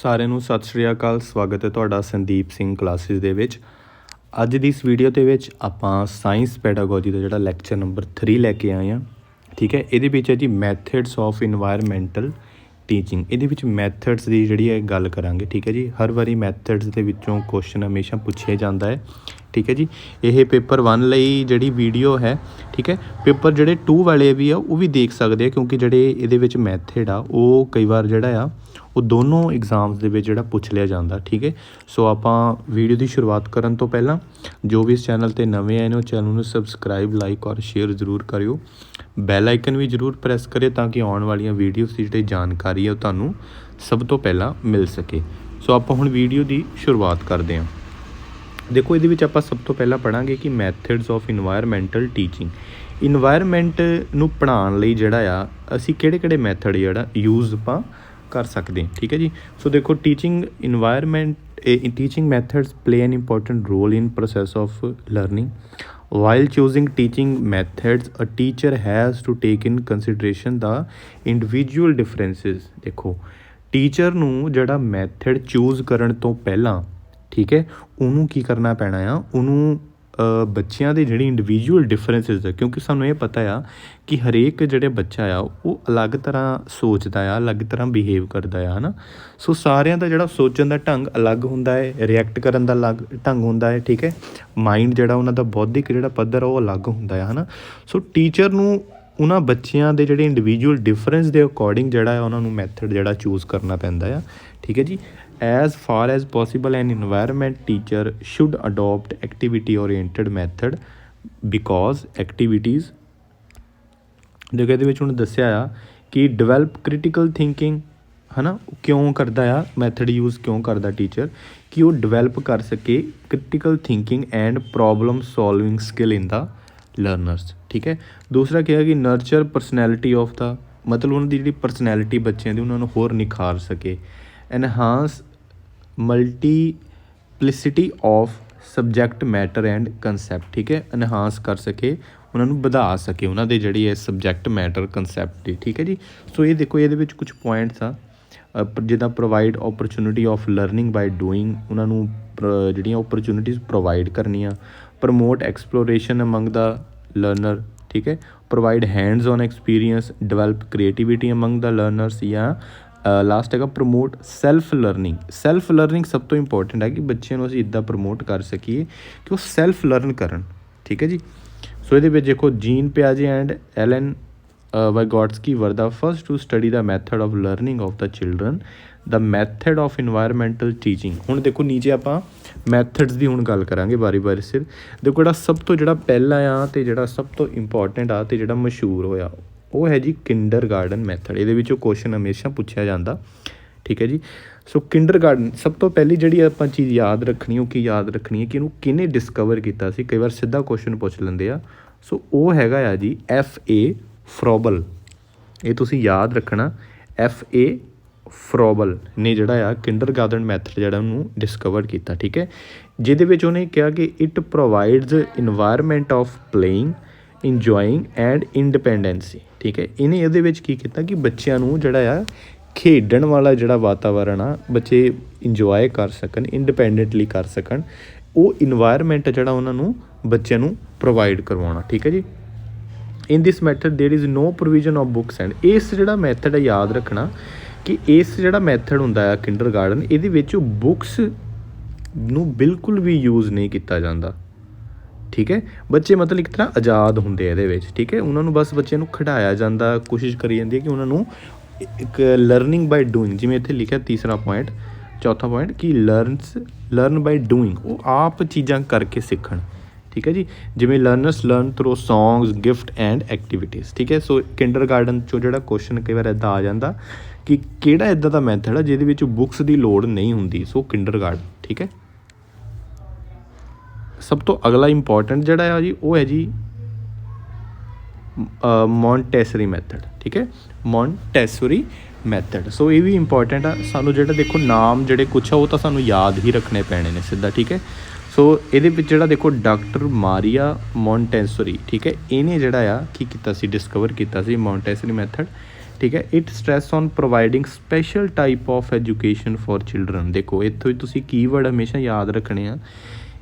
ਸਾਰਿਆਂ ਨੂੰ ਸਤਿ ਸ਼੍ਰੀ ਅਕਾਲ। ਸਵਾਗਤ ਹੈ ਤੁਹਾਡਾ ਸੰਦੀਪ ਸਿੰਘ ਕਲਾਸਿਸ ਦੇ ਵਿੱਚ। ਅੱਜ ਦੀ ਇਸ ਵੀਡੀਓ ਦੇ ਵਿੱਚ ਆਪਾਂ ਸਾਇੰਸ ਪੈਡਾਗੋਜੀ ਦਾ ਜਿਹੜਾ ਲੈਕਚਰ ਨੰਬਰ 3 ਲੈ ਕੇ ਆਏ ਹਾਂ। ਠੀਕ ਹੈ, ਇਹਦੇ ਵਿੱਚ ਹੈ ਜੀ ਮੈਥਡਸ ਆਫ ਇਨਵਾਇਰਮੈਂਟਲ ਟੀਚਿੰਗ। ਇਹਦੇ ਵਿੱਚ ਮੈਥਡਸ ਦੀ ਜਿਹੜੀ ਹੈ ਗੱਲ ਕਰਾਂਗੇ। ਠੀਕ ਹੈ ਜੀ, ਹਰ ਵਾਰੀ ਮੈਥਡਸ ਦੇ ਵਿੱਚੋਂ ਕੁਐਸਚਨ ਹਮੇਸ਼ਾ ਪੁੱਛਿਆ ਜਾਂਦਾ ਹੈ। ਠੀਕ ਹੈ ਜੀ, ਇਹ ਪੇਪਰ 1 ਲਈ ਜਿਹੜੀ ਵੀਡੀਓ ਹੈ, ਠੀਕ ਹੈ, ਪੇਪਰ ਜਿਹੜੇ 2 ਵਾਲੇ ਵੀ ਆ ਉਹ ਵੀ ਦੇਖ ਸਕਦੇ ਆ, ਕਿਉਂਕਿ ਜਿਹੜੇ ਇਹਦੇ ਵਿੱਚ ਮੈਥਡ ਆ ਉਹ ਕਈ ਵਾਰ ਜਿਹੜਾ ਆ ਉਹ ਦੋਨੋਂ ਐਗਜ਼ਾਮਸ ਦੇ ਵਿੱਚ ਜਿਹੜਾ ਪੁੱਛ ਲਿਆ ਜਾਂਦਾ। ਠੀਕ ਹੈ, ਸੋ ਆਪਾਂ ਵੀਡੀਓ ਦੀ ਸ਼ੁਰੂਆਤ ਕਰਨ ਤੋਂ ਪਹਿਲਾਂ ਜੋ ਵੀ ਇਸ ਚੈਨਲ 'ਤੇ ਨਵੇਂ ਆਏ ਨੇ ਉਹ ਚੈਨਲ ਨੂੰ ਸਬਸਕ੍ਰਾਈਬ, ਲਾਈਕ ਔਰ ਸ਼ੇਅਰ ਜ਼ਰੂਰ ਕਰਿਓ। ਬੈਲ ਆਈਕਨ ਵੀ ਜ਼ਰੂਰ ਪ੍ਰੈਸ ਕਰਿਓ ਤਾਂ ਕਿ ਆਉਣ ਵਾਲੀਆਂ ਵੀਡੀਓਜ਼ ਦੀ ਜਿਹੜੀ ਜਾਣਕਾਰੀ ਹੈ ਉਹ ਤੁਹਾਨੂੰ ਸਭ ਤੋਂ ਪਹਿਲਾਂ ਮਿਲ ਸਕੇ। ਸੋ ਆਪਾਂ ਹੁਣ ਵੀਡੀਓ ਦੀ ਸ਼ੁਰੂਆਤ ਕਰਦੇ ਹਾਂ। ਦੇਖੋ, ਇਹਦੇ ਵਿੱਚ ਆਪਾਂ ਸਭ ਤੋਂ ਪਹਿਲਾਂ ਪੜ੍ਹਾਂਗੇ ਕਿ methods of environmental teaching. Environment ਨੂੰ ਪੜ੍ਹਾਉਣ ਲਈ ਜਿਹੜਾ ਆ ਅਸੀਂ ਕਿਹੜੇ ਮੈਥਡ ਜਿਹੜਾ ਯੂਜ਼ ਆਪਾਂ ਕਰ ਸਕਦੇ ਹਾਂ। ਠੀਕ ਹੈ ਜੀ, ਸੋ ਦੇਖੋ teaching methods play an important role in process of learning. While choosing teaching methods, a teacher has to take in consideration the individual differences. ਦੇਖੋ, ਟੀਚਰ ਨੂੰ ਜਿਹੜਾ ਮੈਥਡ ਚੂਜ਼ ਕਰਨ ਤੋਂ ਪਹਿਲਾਂ, ਠੀਕ ਹੈ, ਉਹਨੂੰ ਕੀ ਕਰਨਾ ਪੈਣਾ ਆ, ਉਹਨੂੰ ਬੱਚਿਆਂ ਦੇ ਜਿਹੜੀ ਇੰਡੀਵਿਜੂਅਲ ਡਿਫਰੈਂਸਿਸ ਆ, ਕਿਉਂਕਿ ਸਾਨੂੰ ਇਹ ਪਤਾ ਆ ਕਿ ਹਰੇਕ ਜਿਹੜੇ ਬੱਚਾ ਆ ਉਹ ਅਲੱਗ ਤਰ੍ਹਾਂ ਸੋਚਦਾ ਆ, ਅਲੱਗ ਤਰ੍ਹਾਂ ਬਿਹੇਵ ਕਰਦਾ ਆ, ਹੈ ਨਾ। ਸੋ ਸਾਰਿਆਂ ਦਾ ਜਿਹੜਾ ਸੋਚਣ ਦਾ ਢੰਗ ਅਲੱਗ ਹੁੰਦਾ ਹੈ, ਰਿਐਕਟ ਕਰਨ ਦਾ ਅਲੱਗ ਢੰਗ ਹੁੰਦਾ ਹੈ। ਠੀਕ ਹੈ, ਮਾਈਂਡ ਜਿਹੜਾ ਉਹਨਾਂ ਦਾ ਬੌਧਿਕ ਜਿਹੜਾ ਪੱਧਰ ਉਹ ਅਲੱਗ ਹੁੰਦਾ ਆ, ਹੈ ਨਾ। ਸੋ ਟੀਚਰ ਨੂੰ ਉਹਨਾਂ ਬੱਚਿਆਂ ਦੇ ਜਿਹੜੇ ਇੰਡੀਵਿਜੂਅਲ ਡਿਫਰੈਂਸ ਦੇ ਅਕੋਰਡਿੰਗ ਜਿਹੜਾ ਆ ਉਹਨਾਂ ਨੂੰ ਮੈਥਡ ਜਿਹੜਾ ਚੂਜ਼ ਕਰਨਾ ਪੈਂਦਾ ਆ। ਠੀਕ ਹੈ ਜੀ, as far as possible an environment teacher should adopt activity oriented method because activities ਦੇਖੋ ਇਹਦੇ ਵਿੱਚ ਹੁਣ ਦੱਸਿਆ ਆ ਕਿ ਡਿਵੈਲਪ ਕ੍ਰਿਟੀਕਲ ਥਿੰਕਿੰਗ, ਹੈ ਨਾ। ਕਿਉਂ ਕਰਦਾ ਆ ਮੈਥਡ ਯੂਜ਼, ਕਿਉਂ ਕਰਦਾ ਟੀਚਰ, ਕਿ ਉਹ ਡਿਵੈਲਪ ਕਰ ਸਕੇ critical thinking and problem solving skill in the learners. ਠੀਕ ਹੈ, ਦੂਸਰਾ ਕਿਹਾ ਕਿ ਨਰਚਰ ਪਰਸਨੈਲਿਟੀ ਆਫ ਦਾ, ਮਤਲਬ ਉਹਨਾਂ ਦੀ ਜਿਹੜੀ ਪਰਸਨੈਲਿਟੀ ਬੱਚਿਆਂ ਦੀ ਉਹਨਾਂ ਨੂੰ ਹੋਰ ਨਿਖਾਰ ਸਕੇ। Enhance multiplicity of subject matter and concept. ਠੀਕ ਹੈ, ਐਨਹਾਂਸ ਕਰ ਸਕੇ, ਉਹਨਾਂ ਨੂੰ ਵਧਾ ਸਕੇ ਉਹਨਾਂ ਦੇ ਜਿਹੜੀ ਹੈ ਸਬਜੈਕਟ ਮੈਟਰ ਕੰਸੈਪਟ ਦੀ। ਠੀਕ ਹੈ ਜੀ, ਸੋ ਇਹ ਦੇਖੋ ਇਹਦੇ ਵਿੱਚ ਕੁਝ ਪੁਆਇੰਟਸ ਆ, ਜਿੱਦਾਂ provide opportunity of learning by doing, ਉਹਨਾਂ ਨੂੰ ਜਿਹੜੀਆਂ ਓਪਰਚੁਨਿਟੀਜ਼ ਪ੍ਰੋਵਾਈਡ ਕਰਨੀਆਂ। Promote exploration among the learner. ਠੀਕ ਹੈ, provide hands on experience, develop creativity among the learners. ਜਾਂ ਲਾਸਟ ਹੈਗਾ promote self learning. Self learning ਸਭ ਤੋਂ ਇੰਪੋਰਟੈਂਟ ਹੈ ਕਿ ਬੱਚਿਆਂ ਨੂੰ ਅਸੀਂ ਇੱਦਾਂ ਪ੍ਰਮੋਟ ਕਰ ਸਕੀਏ ਕਿ ਉਹ ਸੈਲਫ ਲਰਨ ਕਰਨ। ਠੀਕ ਹੈ ਜੀ, ਸੋ ਇਹਦੇ ਵਿੱਚ ਦੇਖੋ ਜੀਨ ਪਿਆਜੇ and Allen Vygotsky were the first to study the method of learning of the children, the method of environmental teaching. ਹੁਣ ਦੇਖੋ ਨੀਚੇ ਆਪਾਂ ਮੈਥਡਸ ਦੀ ਹੁਣ ਗੱਲ ਕਰਾਂਗੇ ਵਾਰੀ ਸਿਰ। ਦੇਖੋ ਜਿਹੜਾ ਸਭ ਤੋਂ ਜਿਹੜਾ ਪਹਿਲਾ ਆ ਅਤੇ ਜਿਹੜਾ ਸਭ ਤੋਂ ਇੰਪੋਰਟੈਂਟ ਆ ਅਤੇ ਜਿਹੜਾ ਮਸ਼ਹੂਰ ਹੋਇਆ ਉਹ ਹੈ ਜੀ ਕਿੰਡਰਗਾਰਟਨ ਮੈਥਡ। ਇਹਦੇ ਵਿੱਚੋਂ ਕੁਐਸਚਨ ਹਮੇਸ਼ਾ ਪੁੱਛਿਆ ਜਾਂਦਾ। ਠੀਕ ਹੈ ਜੀ, ਸੋ ਕਿੰਡਰਗਾਰਟਨ ਸਭ ਤੋਂ ਪਹਿਲੀ ਜਿਹੜੀ ਆਪਾਂ ਚੀਜ਼ ਯਾਦ ਰੱਖਣੀ, ਉਹ ਕੀ ਯਾਦ ਰੱਖਣੀ ਹੈ ਕਿ ਇਹਨੂੰ ਕਿਹਨੇ ਡਿਸਕਵਰ ਕੀਤਾ ਸੀ। ਕਈ ਵਾਰ ਸਿੱਧਾ ਕੁਐਸਚਨ ਪੁੱਛ ਲੈਂਦੇ ਆ। ਸੋ ਉਹ ਹੈਗਾ ਆ ਜੀ F.A. ਫਰੋਬਲ। ਇਹ ਤੁਸੀਂ ਯਾਦ ਰੱਖਣਾ, F.A. ਫਰੋਬਲ ਨੇ ਜਿਹੜਾ ਆ ਕਿੰਡਰਗਾਰਟਨ ਮੈਥਡ ਜਿਹੜਾ ਉਹਨੂੰ ਡਿਸਕਵਰ ਕੀਤਾ। ਠੀਕ ਹੈ, ਜਿਹਦੇ ਵਿੱਚ ਉਹਨੇ ਕਿਹਾ ਕਿ it provides environment of playing, enjoying and independency. ਠੀਕ ਹੈ, ਇਹਨੇ ਇਹਦੇ ਵਿੱਚ ਕੀ ਕੀਤਾ ਕਿ ਬੱਚਿਆਂ ਨੂੰ ਜਿਹੜਾ ਆ ਖੇਡਣ ਵਾਲਾ ਜਿਹੜਾ ਵਾਤਾਵਰਨ ਆ, ਬੱਚੇ ਇੰਜੋਏ ਕਰ ਸਕਣ, ਇੰਡੀਪੈਂਡੈਂਟਲੀ ਕਰ ਸਕਣ, ਉਹ ਇਨਵਾਇਰਮੈਂਟ ਜਿਹੜਾ ਉਹਨਾਂ ਨੂੰ ਬੱਚਿਆਂ ਨੂੰ ਪ੍ਰੋਵਾਈਡ ਕਰਵਾਉਣਾ। ਠੀਕ ਹੈ ਜੀ, in this method there is no provision of books and. ਇਸ ਜਿਹੜਾ ਮੈਥਡ ਹੈ ਯਾਦ ਰੱਖਣਾ ਕਿ ਇਸ ਜਿਹੜਾ ਮੈਥਡ ਹੁੰਦਾ ਆ ਕਿੰਡਰਗਾਰਟਨ, ਇਹਦੇ ਵਿੱਚ ਬੁੱਕਸ ਨੂੰ ਬਿਲਕੁਲ ਵੀ ਯੂਜ਼ ਨਹੀਂ ਕੀਤਾ ਜਾਂਦਾ। ਠੀਕ ਹੈ, ਬੱਚੇ ਮਤਲਬ ਇੱਕ ਤਰ੍ਹਾਂ ਆਜ਼ਾਦ ਹੁੰਦੇ ਆ ਇਹਦੇ ਵਿੱਚ। ਠੀਕ ਹੈ, ਉਹਨਾਂ ਨੂੰ ਬਸ ਬੱਚਿਆਂ ਨੂੰ ਖਿਡਾਇਆ ਜਾਂਦਾ, ਕੋਸ਼ਿਸ਼ ਕਰੀ ਜਾਂਦੀ ਹੈ ਕਿ ਉਹਨਾਂ ਨੂੰ ਇੱਕ ਲਰਨਿੰਗ ਬਾਈ ਡੂਇੰਗ, ਜਿਵੇਂ ਇੱਥੇ ਲਿਖਿਆ ਤੀਸਰਾ ਪੁਆਇੰਟ, ਚੌਥਾ ਪੁਆਇੰਟ ਕਿ ਲਰਨ ਬਾਈ ਡੂਇੰਗ, ਉਹ ਆਪ ਚੀਜ਼ਾਂ ਕਰਕੇ ਸਿੱਖਣ। ਠੀਕ ਹੈ ਜੀ, ਜਿਵੇਂ learners learn through songs, gift and activities. ਠੀਕ ਹੈ, ਸੋ ਕਿੰਡਰਗਾਰਟਨ 'ਚੋਂ ਜਿਹੜਾ ਕੁਐਸਚਨ ਕਈ ਵਾਰ ਇੱਦਾਂ ਆ ਜਾਂਦਾ ਕਿ ਕਿਹੜਾ ਇੱਦਾਂ ਦਾ ਮੈਥਡ ਆ ਜਿਹਦੇ ਵਿੱਚ ਬੁੱਕਸ ਦੀ ਲੋੜ ਨਹੀਂ ਹੁੰਦੀ। ਸੋ ਕਿੰਡਰਗਾਰਟਨ। ਠੀਕ ਹੈ, ਸਭ ਤੋਂ ਅਗਲਾ ਇੰਪੋਰਟੈਂਟ ਜਿਹੜਾ ਆ ਜੀ ਉਹ ਹੈ ਜੀ ਮੌਂਟੈਸਰੀ ਮੈਥਡ। ਠੀਕ ਹੈ, ਮੌਂਟੈਸਰੀ ਮੈਥਡ। ਸੋ ਇਹ ਵੀ ਇੰਪੋਰਟੈਂਟ ਆ ਸਾਨੂੰ, ਜਿਹੜਾ ਦੇਖੋ ਨਾਮ ਜਿਹੜੇ ਕੁਛ ਆ ਉਹ ਤਾਂ ਸਾਨੂੰ ਯਾਦ ਹੀ ਰੱਖਣੇ ਪੈਣੇ ਨੇ ਸਿੱਧਾ। ਠੀਕ ਹੈ, ਸੋ ਇਹਦੇ ਵਿੱਚ ਜਿਹੜਾ ਦੇਖੋ ਡਾਕਟਰ ਮਾਰੀਆ ਮੌਂਟੈਸਰੀ, ਠੀਕ ਹੈ, ਇਹਨੇ ਜਿਹੜਾ ਆ ਕੀ ਕੀਤਾ ਸੀ, ਡਿਸਕਵਰ ਕੀਤਾ ਸੀ ਮੌਂਟੈਸਰੀ ਮੈਥਡ। ठीक है। It stress on providing special type of education for children. देखो इत्थों ही तुसीं कीवर्ड हमेशा याद रखने आ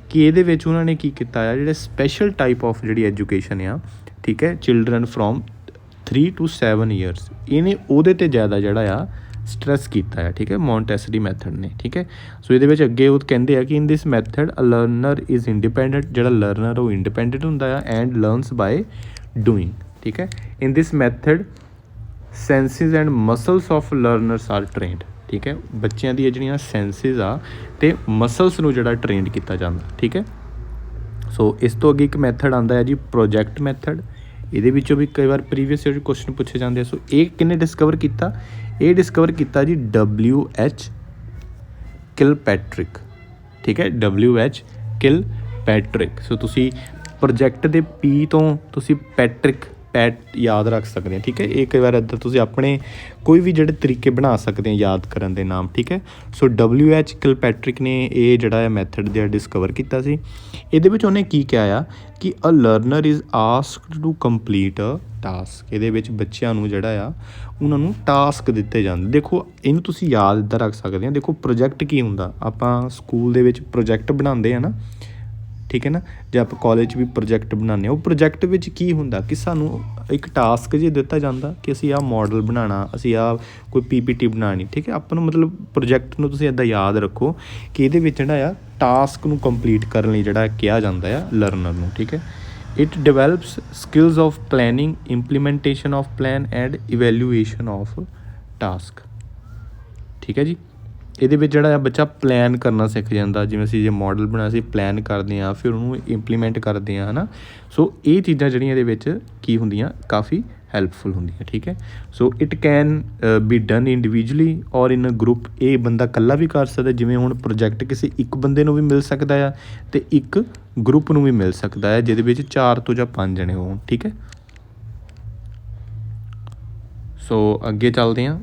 कि ਇਹਦੇ ਵਿੱਚ ਉਹਨਾਂ ਨੇ ਕੀ ਕੀਤਾ ਆ, ਜਿਹੜੇ ਸਪੈਸ਼ਲ ਟਾਈਪ ਆਫ ਜਿਹੜੀ ਐਜੂਕੇਸ਼ਨ ਆ, ਠੀਕ ਹੈ, ਚਿਲਡਰਨ ਫਰੋਮ 3 to 7 ਈਅਰਸ, ਇਹਨੇ ਉਹਦੇ 'ਤੇ ਜ਼ਿਆਦਾ ਜਿਹੜਾ ਆ ਸਟਰੈਸ ਕੀਤਾ ਆ, ਠੀਕ ਹੈ, ਮੌਂਟੈਸਰੀ ਮੈਥਡ ਨੇ, ਠੀਕ ਹੈ। ਸੋ ਇਹਦੇ ਵਿੱਚ ਅੱਗੇ ਉਹ ਕਹਿੰਦੇ ਆ ਕਿ in this method a learner is independent, ਜਿਹੜਾ ਲਰਨਰ ਉਹ ਇੰਡੀਪੈਂਡੈਂਟ ਹੁੰਦਾ ਆ ਐਂਡ ਲਰਨਸ ਬਾਏ ਡੂਇੰਗ, ਠੀਕ ਹੈ। In this method senses and muscles of learners are trained, ਠੀਕ ਹੈ, ਬੱਚਿਆਂ ਦੀਆਂ ਜਿਹੜੀਆਂ ਸੈਂਸਿਸ ਆ ਅਤੇ ਮਸਲਸ ਨੂੰ ਜਿਹੜਾ ਟ੍ਰੇਨਡ ਕੀਤਾ ਜਾਂਦਾ, ਠੀਕ ਹੈ। ਸੋ ਇਸ ਤੋਂ ਅੱਗੇ ਇੱਕ ਮੈਥਡ ਆਉਂਦਾ ਹੈ ਜੀ ਪ੍ਰੋਜੈਕਟ ਮੈਥਡ। ਇਹਦੇ ਵਿੱਚੋਂ ਵੀ ਕਈ ਵਾਰ ਪ੍ਰੀਵੀਅਸ ਈਅਰ ਕੁਐਸਚਨ ਪੁੱਛੇ ਜਾਂਦੇ ਆ। ਸੋ ਇਹ ਕਿਹਨੇ ਡਿਸਕਵਰ ਕੀਤਾ? ਇਹ ਡਿਸਕਵਰ ਕੀਤਾ ਜੀ WH ਕਿਲਪੈਟਰਿਕ, ਠੀਕ ਹੈ, WH ਕਿਲਪੈਟਰਿਕ। ਸੋ ਤੁਸੀਂ ਪ੍ਰੋਜੈਕਟ ਦੇ P ਤੋਂ ਤੁਸੀਂ ਪੈਟ ਯਾਦ ਰੱਖ ਸਕਦੇ ਆ, ਠੀਕ ਹੈ। ਇਹ ਕਈ ਵਾਰ ਇੱਦਾਂ ਤੁਸੀਂ ਆਪਣੇ ਕੋਈ ਵੀ ਜਿਹੜੇ ਤਰੀਕੇ ਬਣਾ ਸਕਦੇ ਆ ਯਾਦ ਕਰਨ ਦੇ ਨਾਮ, ਠੀਕ ਹੈ। ਸੋ WH ਕਿਲਪੈਟਰਿਕ ਨੇ ਇਹ ਜਿਹੜਾ ਹੈ ਮੈਥਡ ਜਿਹੜਾ ਡਿਸਕਵਰ ਕੀਤਾ ਸੀ। ਇਹਦੇ ਵਿੱਚ ਉਹਨੇ ਕੀ ਕਿਹਾ ਆ ਕਿ a learner is asked to complete a task. ਇਹਦੇ ਵਿੱਚ ਬੱਚਿਆਂ ਨੂੰ ਜਿਹੜਾ ਆ ਉਹਨਾਂ ਨੂੰ ਟਾਸਕ ਦਿੱਤੇ ਜਾਂਦੇ। ਦੇਖੋ ਇਹਨੂੰ ਤੁਸੀਂ ਯਾਦ ਇੱਦਾਂ ਰੱਖ ਸਕਦੇ ਆ। ਦੇਖੋ ਪ੍ਰੋਜੈਕਟ ਕੀ ਹੁੰਦਾ, ਆਪਾਂ ਸਕੂਲ ਦੇ ਵਿੱਚ ਪ੍ਰੋਜੈਕਟ ਬਣਾਉਂਦੇ ਆ ਨਾ, ਠੀਕ ਹੈ ਨਾ, ਜੇ ਆਪਾਂ ਕਾਲਜ ਵੀ ਪ੍ਰੋਜੈਕਟ ਬਣਾਉਂਦੇ ਹਾਂ, ਉਹ ਪ੍ਰੋਜੈਕਟ ਵਿੱਚ ਕੀ ਹੁੰਦਾ ਕਿ ਸਾਨੂੰ ਇੱਕ ਟਾਸਕ ਜੇ ਦਿੱਤਾ ਜਾਂਦਾ ਕਿ ਅਸੀਂ ਆਹ ਮਾਡਲ ਬਣਾਉਣਾ, ਅਸੀਂ ਆਹ ਕੋਈ PPT ਬਣਾਉਣੀ, ਠੀਕ ਹੈ। ਆਪਾਂ ਨੂੰ ਮਤਲਬ ਪ੍ਰੋਜੈਕਟ ਨੂੰ ਤੁਸੀਂ ਇੱਦਾਂ ਯਾਦ ਰੱਖੋ ਕਿ ਇਹਦੇ ਵਿੱਚ ਜਿਹੜਾ ਆ ਟਾਸਕ ਨੂੰ ਕੰਪਲੀਟ ਕਰਨ ਲਈ ਜਿਹੜਾ ਕਿਹਾ ਜਾਂਦਾ ਆ ਲਰਨਰ ਨੂੰ, ਠੀਕ ਹੈ। It develops skills of planning, implementation of plan and evaluation of task, ਠੀਕ ਹੈ ਜੀ। ਇਹਦੇ ਵਿੱਚ ਜਿਹੜਾ ਆ ਬੱਚਾ ਪਲਾਨ ਕਰਨਾ ਸਿੱਖ ਜਾਂਦਾ, ਜਿਵੇਂ ਅਸੀਂ ਜੇ ਮਾਡਲ ਬਣਾਇਆ ਸੀ ਪਲਾਨ ਕਰਦੇ ਹਾਂ, ਫਿਰ ਉਹਨੂੰ ਇੰਪਲੀਮੈਂਟ ਕਰਦੇ ਹਾਂ, ਹੈ ਨਾ। ਸੋ ਇਹ ਚੀਜ਼ਾਂ ਜਿਹੜੀਆਂ ਇਹਦੇ ਵਿੱਚ ਕੀ ਹੁੰਦੀਆਂ, ਕਾਫੀ ਹੈਲਪਫੁਲ ਹੁੰਦੀਆਂ, ਠੀਕ ਹੈ। So it can be done individually ਔਰ ਇਨ ਅ ਗਰੁੱਪ। ਇਹ ਬੰਦਾ ਇਕੱਲਾ ਵੀ ਕਰ ਸਕਦਾ, ਜਿਵੇਂ ਹੁਣ ਪ੍ਰੋਜੈਕਟ ਕਿਸੇ ਇੱਕ ਬੰਦੇ ਨੂੰ ਵੀ ਮਿਲ ਸਕਦਾ ਆ ਅਤੇ ਇੱਕ ਗਰੁੱਪ ਨੂੰ ਵੀ ਮਿਲ ਸਕਦਾ ਹੈ ਜਿਹਦੇ ਵਿੱਚ 4 ਤੋਂ ਜਾਂ 5 ਜਣੇ ਹੋਣ, ਠੀਕ ਹੈ। ਸੋ ਅੱਗੇ ਚੱਲਦੇ ਹਾਂ।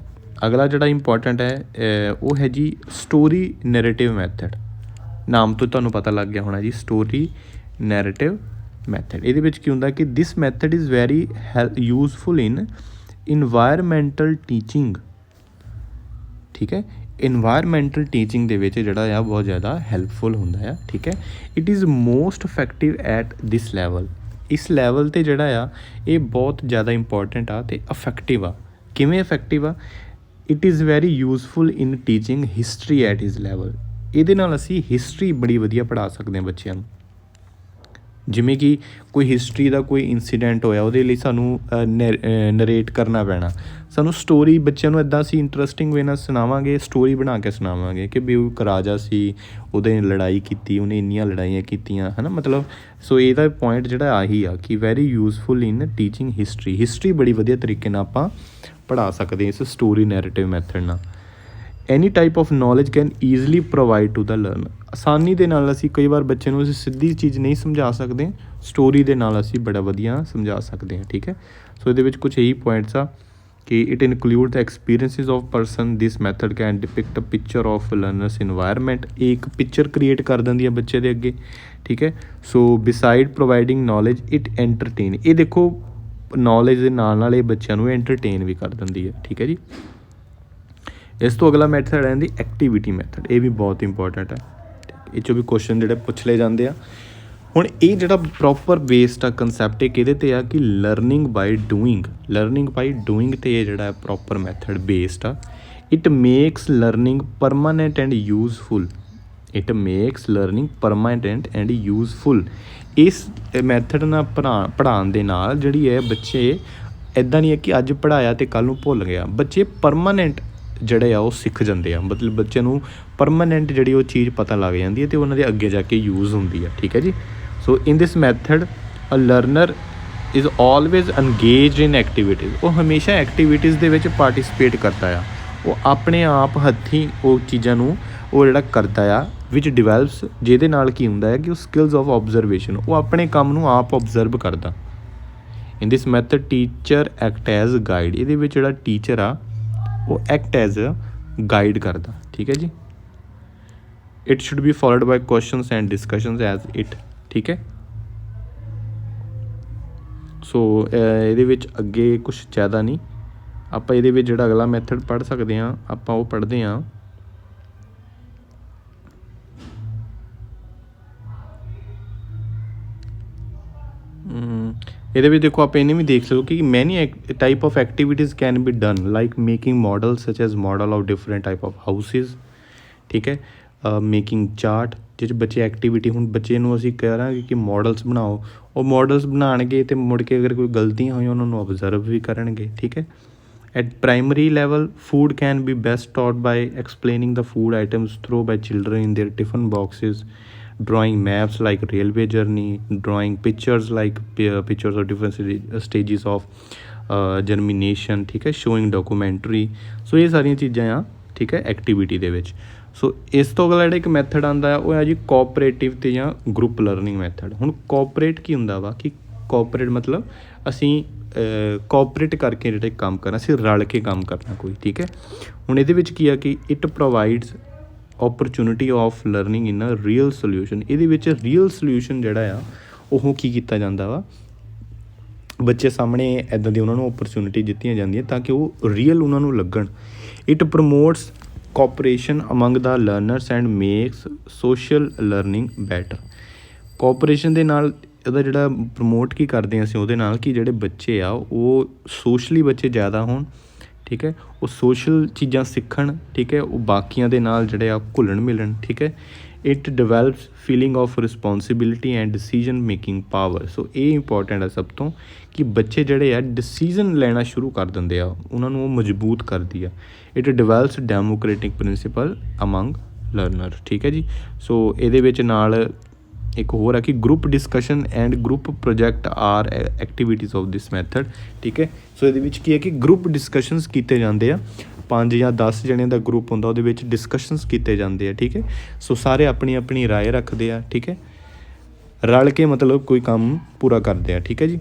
ਅਗਲਾ ਜਿਹੜਾ ਇੰਪੋਰਟੈਂਟ ਹੈ ਉਹ ਹੈ ਜੀ ਸਟੋਰੀ ਨੈਰੇਟਿਵ ਮੈਥਡ। ਨਾਮ ਤੋਂ ਤੁਹਾਨੂੰ ਪਤਾ ਲੱਗ ਗਿਆ ਹੋਣਾ ਜੀ, ਸਟੋਰੀ ਨੈਰੇਟਿਵ ਮੈਥਡ। ਇਹਦੇ ਵਿੱਚ ਕੀ ਹੁੰਦਾ ਕਿ this method is very useful in environmental teaching, ਠੀਕ ਹੈ। ਇਨਵਾਇਰਮੈਂਟਲ ਟੀਚਿੰਗ ਦੇ ਵਿੱਚ ਜਿਹੜਾ ਆ ਬਹੁਤ ਜ਼ਿਆਦਾ ਹੈਲਪਫੁਲ ਹੁੰਦਾ ਆ, ਠੀਕ ਹੈ। It is most effective at this level. ਇਸ ਲੈਵਲ 'ਤੇ ਜਿਹੜਾ ਆ ਇਹ ਬਹੁਤ ਜ਼ਿਆਦਾ ਇੰਪੋਰਟੈਂਟ ਆ ਅਤੇ ਇਫੈਕਟਿਵ ਆ। ਕਿਵੇਂ ਇਫੈਕਟਿਵ ਆ? It is very useful in teaching history at his level. ਇਹਦੇ ਨਾਲ ਅਸੀਂ ਹਿਸਟਰੀ ਬੜੀ ਵਧੀਆ ਪੜ੍ਹਾ ਸਕਦੇ ਹਾਂ ਬੱਚਿਆਂ ਨੂੰ। ਜਿਵੇਂ ਕਿ ਕੋਈ ਹਿਸਟਰੀ ਦਾ ਕੋਈ ਇੰਸੀਡੈਂਟ ਹੋਇਆ, ਉਹਦੇ ਲਈ ਸਾਨੂੰ ਨਰੇਟ ਕਰਨਾ ਪੈਣਾ। ਸਾਨੂੰ ਸਟੋਰੀ ਬੱਚਿਆਂ ਨੂੰ ਇੱਦਾਂ ਅਸੀਂ ਇੰਟਰਸਟਿੰਗ ਵੇ ਨਾਲ ਸੁਣਾਵਾਂਗੇ, ਸਟੋਰੀ ਬਣਾ ਕੇ ਸੁਣਾਵਾਂਗੇ ਕਿ ਵੀ ਉਹ ਇੱਕ ਰਾਜਾ ਸੀ, ਉਹਦੇ ਲੜਾਈ ਕੀਤੀ, ਉਹਨੇ ਇੰਨੀਆਂ ਲੜਾਈਆਂ ਕੀਤੀਆਂ, ਹੈ ਨਾ। ਮਤਲਬ ਸੋ ਇਹਦਾ ਪੁਆਇੰਟ ਜਿਹੜਾ ਆਹੀ ਆ ਕਿ very useful in teaching history. History ਬੜੀ ਵਧੀਆ ਤਰੀਕੇ ਨਾਲ ਆਪਾਂ ਪੜ੍ਹਾ ਸਕਦੇ ਇਸ ਸਟੋਰੀ ਨੈਰੇਟਿਵ ਮੈਥਡ ਨਾਲ। Any type of knowledge can easily provide to the learner. ਆਸਾਨੀ ਦੇ ਨਾਲ ਅਸੀਂ ਕਈ ਵਾਰ ਬੱਚੇ ਨੂੰ ਅਸੀਂ ਸਿੱਧੀ ਚੀਜ਼ ਨਹੀਂ ਸਮਝਾ ਸਕਦੇ, ਸਟੋਰੀ ਦੇ ਨਾਲ ਅਸੀਂ ਬੜਾ ਵਧੀਆ ਸਮਝਾ ਸਕਦੇ ਹਾਂ, ਠੀਕ ਹੈ। ਸੋ ਇਹਦੇ ਵਿੱਚ ਕੁਛ ਇਹੀ ਪੁਆਇੰਟਸ ਆ ਕਿ it include the experiences of person. This method can depict a picture of learners environment. ਇਹ ਇੱਕ ਪਿਕਚਰ ਕ੍ਰੀਏਟ ਕਰ ਦਿੰਦੀ ਹੈ ਬੱਚੇ ਦੇ ਅੱਗੇ, ਠੀਕ ਹੈ। So beside providing knowledge it entertain. ਇਹ ਦੇਖੋ ਨੌਲੇਜ ਦੇ ਨਾਲ ਨਾਲ ਇਹ ਬੱਚਿਆਂ ਨੂੰ ਐਂਟਰਟੇਨ ਵੀ ਕਰ ਦਿੰਦੀ ਹੈ, ਠੀਕ ਹੈ ਜੀ। ਇਸ ਤੋਂ ਅਗਲਾ ਮੈਥਡ ਹੈ ਦੀ ਐਕਟੀਵਿਟੀ ਮੈਥਡ। ਇਹ ਵੀ ਬਹੁਤ ਇੰਪੋਰਟੈਂਟ ਹੈ, ਇਹ 'ਚੋਂ ਵੀ ਕੁਐਸਚਨ ਜਿਹੜੇ ਪੁੱਛ ਲਏ ਜਾਂਦੇ ਆ। ਹੁਣ ਇਹ ਜਿਹੜਾ ਪ੍ਰੋਪਰ ਬੇਸਡ ਆ ਕੰਸੈਪਟ, ਇਹ ਕਿਹਦੇ 'ਤੇ ਆ ਕਿ learning by doing. Learning by doing 'ਤੇ ਇਹ ਜਿਹੜਾ ਪ੍ਰੋਪਰ ਮੈਥਡ ਬੇਸਡ ਆ। It makes learning permanent and useful. It makes learning permanent and useful. ਇਸ ਮੈਥਡ ਨਾਲ ਪੜ੍ਹਾਉਣ ਦੇ ਨਾਲ ਜਿਹੜੀ ਹੈ ਬੱਚੇ ਇੱਦਾਂ ਨਹੀਂ ਹੈ ਕਿ ਅੱਜ ਪੜ੍ਹਾਇਆ ਅਤੇ ਕੱਲ੍ਹ ਨੂੰ ਭੁੱਲ ਗਿਆ। ਬੱਚੇ ਪਰਮਾਨੈਂਟ ਜਿਹੜੇ ਆ ਉਹ ਸਿੱਖ ਜਾਂਦੇ ਆ, ਮਤਲਬ ਬੱਚੇ ਨੂੰ ਪਰਮਾਨੈਂਟ ਜਿਹੜੀ ਉਹ ਚੀਜ਼ ਪਤਾ ਲੱਗ ਜਾਂਦੀ ਹੈ ਅਤੇ ਉਹਨਾਂ ਦੇ ਅੱਗੇ ਜਾ ਕੇ ਯੂਜ਼ ਹੁੰਦੀ ਹੈ, ਠੀਕ ਹੈ ਜੀ। So in this method a learner is always engaged in activities. ਉਹ ਹਮੇਸ਼ਾ ਐਕਟੀਵਿਟੀਜ਼ ਦੇ ਵਿੱਚ ਪਾਰਟੀਸਪੇਟ ਕਰਦਾ ਆ। ਉਹ ਆਪਣੇ ਆਪ ਹੱਥੀਂ ਉਹ ਚੀਜ਼ਾਂ ਨੂੰ ਉਹ ਜਿਹੜਾ ਕਰਦਾ ਆ ਵਿਚ ਡਿਵੈਲਪਸ, ਜਿਹਦੇ ਨਾਲ ਕੀ ਹੁੰਦਾ ਹੈ ਕਿ ਉਹ ਸਕਿੱਲਸ ਆਫ ਓਬਜ਼ਰਵੇਸ਼ਨ, ਉਹ ਆਪਣੇ ਕੰਮ ਨੂੰ ਆਪ ਓਬਜ਼ਰਵ ਕਰਦਾ। In this method teacher act as guide. ਇਹਦੇ ਵਿੱਚ ਜਿਹੜਾ ਟੀਚਰ ਆ ਉਹ ਐਕਟ ਐਜ਼ ਗਾਈਡ ਕਰਦਾ, ਠੀਕ ਹੈ ਜੀ। It should be followed by questions and discussions as it, ਠੀਕ ਹੈ। ਸੋ ਇਹਦੇ ਵਿੱਚ ਅੱਗੇ ਕੁਛ ਜ਼ਿਆਦਾ ਨਹੀਂ, ਆਪਾਂ ਇਹਦੇ ਵਿੱਚ ਜਿਹੜਾ ਅਗਲਾ ਮੈਥਡ ਪੜ੍ਹ ਸਕਦੇ ਹਾਂ, ਆਪਾਂ ਉਹ ਪੜ੍ਹਦੇ ਹਾਂ। ਇਹਦੇ ਵਿੱਚ ਦੇਖੋ ਆਪਾਂ ਇਹਨੇ ਵੀ ਦੇਖ ਲਓ ਕਿ ਮੈਨੀ type of activities can be done like making model such as model of different type of houses, ਠੀਕ ਹੈ, ਮੇਕਿੰਗ ਚਾਰਟ, ਜਿਹ 'ਚ ਬੱਚੇ ਐਕਟੀਵਿਟੀ, ਹੁਣ ਬੱਚੇ ਨੂੰ ਅਸੀਂ ਕਰਾਂਗੇ ਕਿ ਮੋਡਲਸ ਬਣਾਓ, ਉਹ ਮੋਡਲਸ ਬਣਾਉਣਗੇ ਅਤੇ ਮੁੜ ਕੇ ਅਗਰ ਕੋਈ ਗਲਤੀਆਂ ਹੋਈਆਂ ਉਹਨਾਂ ਨੂੰ ਓਬਜ਼ਰਵ ਵੀ ਕਰਨਗੇ, ਠੀਕ ਹੈ। At primary level food can be best taught by explaining the food items through by children in their tiffin boxes, drawing maps like railway journey, drawing pictures like pictures of different stages of germination, ਠੀਕ ਹੈ, showing documentary। ਸੋ ਇਹ ਸਾਰੀਆਂ ਚੀਜ਼ਾਂ ਆ, ਠੀਕ ਹੈ, activity ਦੇ ਵਿੱਚ। ਸੋ ਇਸ ਤੋਂ ਅਗਲਾ ਜਿਹੜਾ ਇੱਕ ਮੈਥਡ ਆਉਂਦਾ ਉਹ ਹੈ ਜੀ ਕੋਆਪਰੇਟਿਵ ਅਤੇ ਜਾਂ ਗਰੁੱਪ ਲਰਨਿੰਗ ਮੈਥਡ। ਹੁਣ ਕੋਆਪਰੇਟ ਕੀ ਹੁੰਦਾ ਵਾ ਕਿ ਕੋਆਪਰੇਟ ਮਤਲਬ ਅਸੀਂ ਕੋਆਪਰੇਟ ਕਰਕੇ ਜਿਹੜੇ ਕੰਮ ਕਰਨਾ, ਅਸੀਂ ਰਲ ਕੇ ਕੰਮ ਕਰਨਾ ਕੋਈ, ਠੀਕ ਹੈ। ਹੁਣ ਇਹਦੇ ਵਿੱਚ ਕੀ ਆ ਕਿ it provides opportunity of learning in a real solution. ਇਹਦੇ ਵਿੱਚ ਰੀਅਲ ਸੋਲਿਊਸ਼ਨ ਜਿਹੜਾ ਆ ਉਹ ਕੀ ਕੀਤਾ ਜਾਂਦਾ ਵਾ, ਬੱਚੇ ਸਾਹਮਣੇ ਇੱਦਾਂ ਦੀ ਉਹਨਾਂ ਨੂੰ ਓਪਰਚੁਨਿਟੀ ਦਿੱਤੀਆਂ ਜਾਂਦੀਆਂ ਤਾਂ ਕਿ ਉਹ ਰੀਅਲ ਉਹਨਾਂ ਨੂੰ ਲੱਗਣ। It promotes cooperation among the learners and makes social learning better. Cooperation ਦੇ ਨਾਲ ਇਹਦਾ ਜਿਹੜਾ ਪ੍ਰਮੋਟ ਕੀ ਕਰਦੇ ਹਾਂ ਅਸੀਂ ਉਹਦੇ ਨਾਲ ਕਿ ਜਿਹੜੇ ਬੱਚੇ ਆ ਉਹ ਸੋਸ਼ਲੀ ਬੱਚੇ ਜ਼ਿਆਦਾ ਹੋਣ, ਠੀਕ ਹੈ, ਉਹ ਸੋਸ਼ਲ ਚੀਜ਼ਾਂ ਸਿੱਖਣ, ਠੀਕ ਹੈ, ਉਹ ਬਾਕੀਆਂ ਦੇ ਨਾਲ ਜਿਹੜੇ ਆ ਘੁਲਣ ਮਿਲਣ, ਠੀਕ ਹੈ। It develops feeling of responsibility and decision making power. So ਇਹ ਇੰਪੋਰਟੈਂਟ ਹੈ ਸਭ ਤੋਂ ਕਿ ਬੱਚੇ ਜਿਹੜੇ ਆ ਡਿਸੀਜ਼ਨ ਲੈਣਾ ਸ਼ੁਰੂ ਕਰ ਦਿੰਦੇ ਆ, ਉਹਨਾਂ ਨੂੰ ਉਹ ਮਜ਼ਬੂਤ ਕਰਦੀ ਆ। It develops democratic principle among learner, ਠੀਕ ਹੈ ਜੀ। ਸੋ ਇਹਦੇ ਵਿੱਚ ਨਾਲ ਇੱਕ ਹੋਰ ਹੈ ਕਿ group discussion and group project are activities of this method, ਠੀਕ ਹੈ। ਸੋ ਇਹਦੇ ਵਿੱਚ ਕੀ ਹੈ ਕਿ ਗਰੁੱਪ ਡਿਸਕਸ਼ਨਸ ਕੀਤੇ ਜਾਂਦੇ ਆ, 5 ਜਾਂ 10 ਜਣਿਆਂ ਦਾ ਗਰੁੱਪ ਹੁੰਦਾ, ਉਹਦੇ ਵਿੱਚ ਡਿਸਕਸ਼ਨਸ ਕੀਤੇ ਜਾਂਦੇ ਆ, ਠੀਕ ਹੈ। ਸੋ ਸਾਰੇ ਆਪਣੀ ਆਪਣੀ ਰਾਏ ਰੱਖਦੇ ਆ, ਠੀਕ ਹੈ, ਰਲ ਕੇ ਮਤਲਬ ਕੋਈ ਕੰਮ ਪੂਰਾ ਕਰਦੇ ਆ, ਠੀਕ ਹੈ ਜੀ।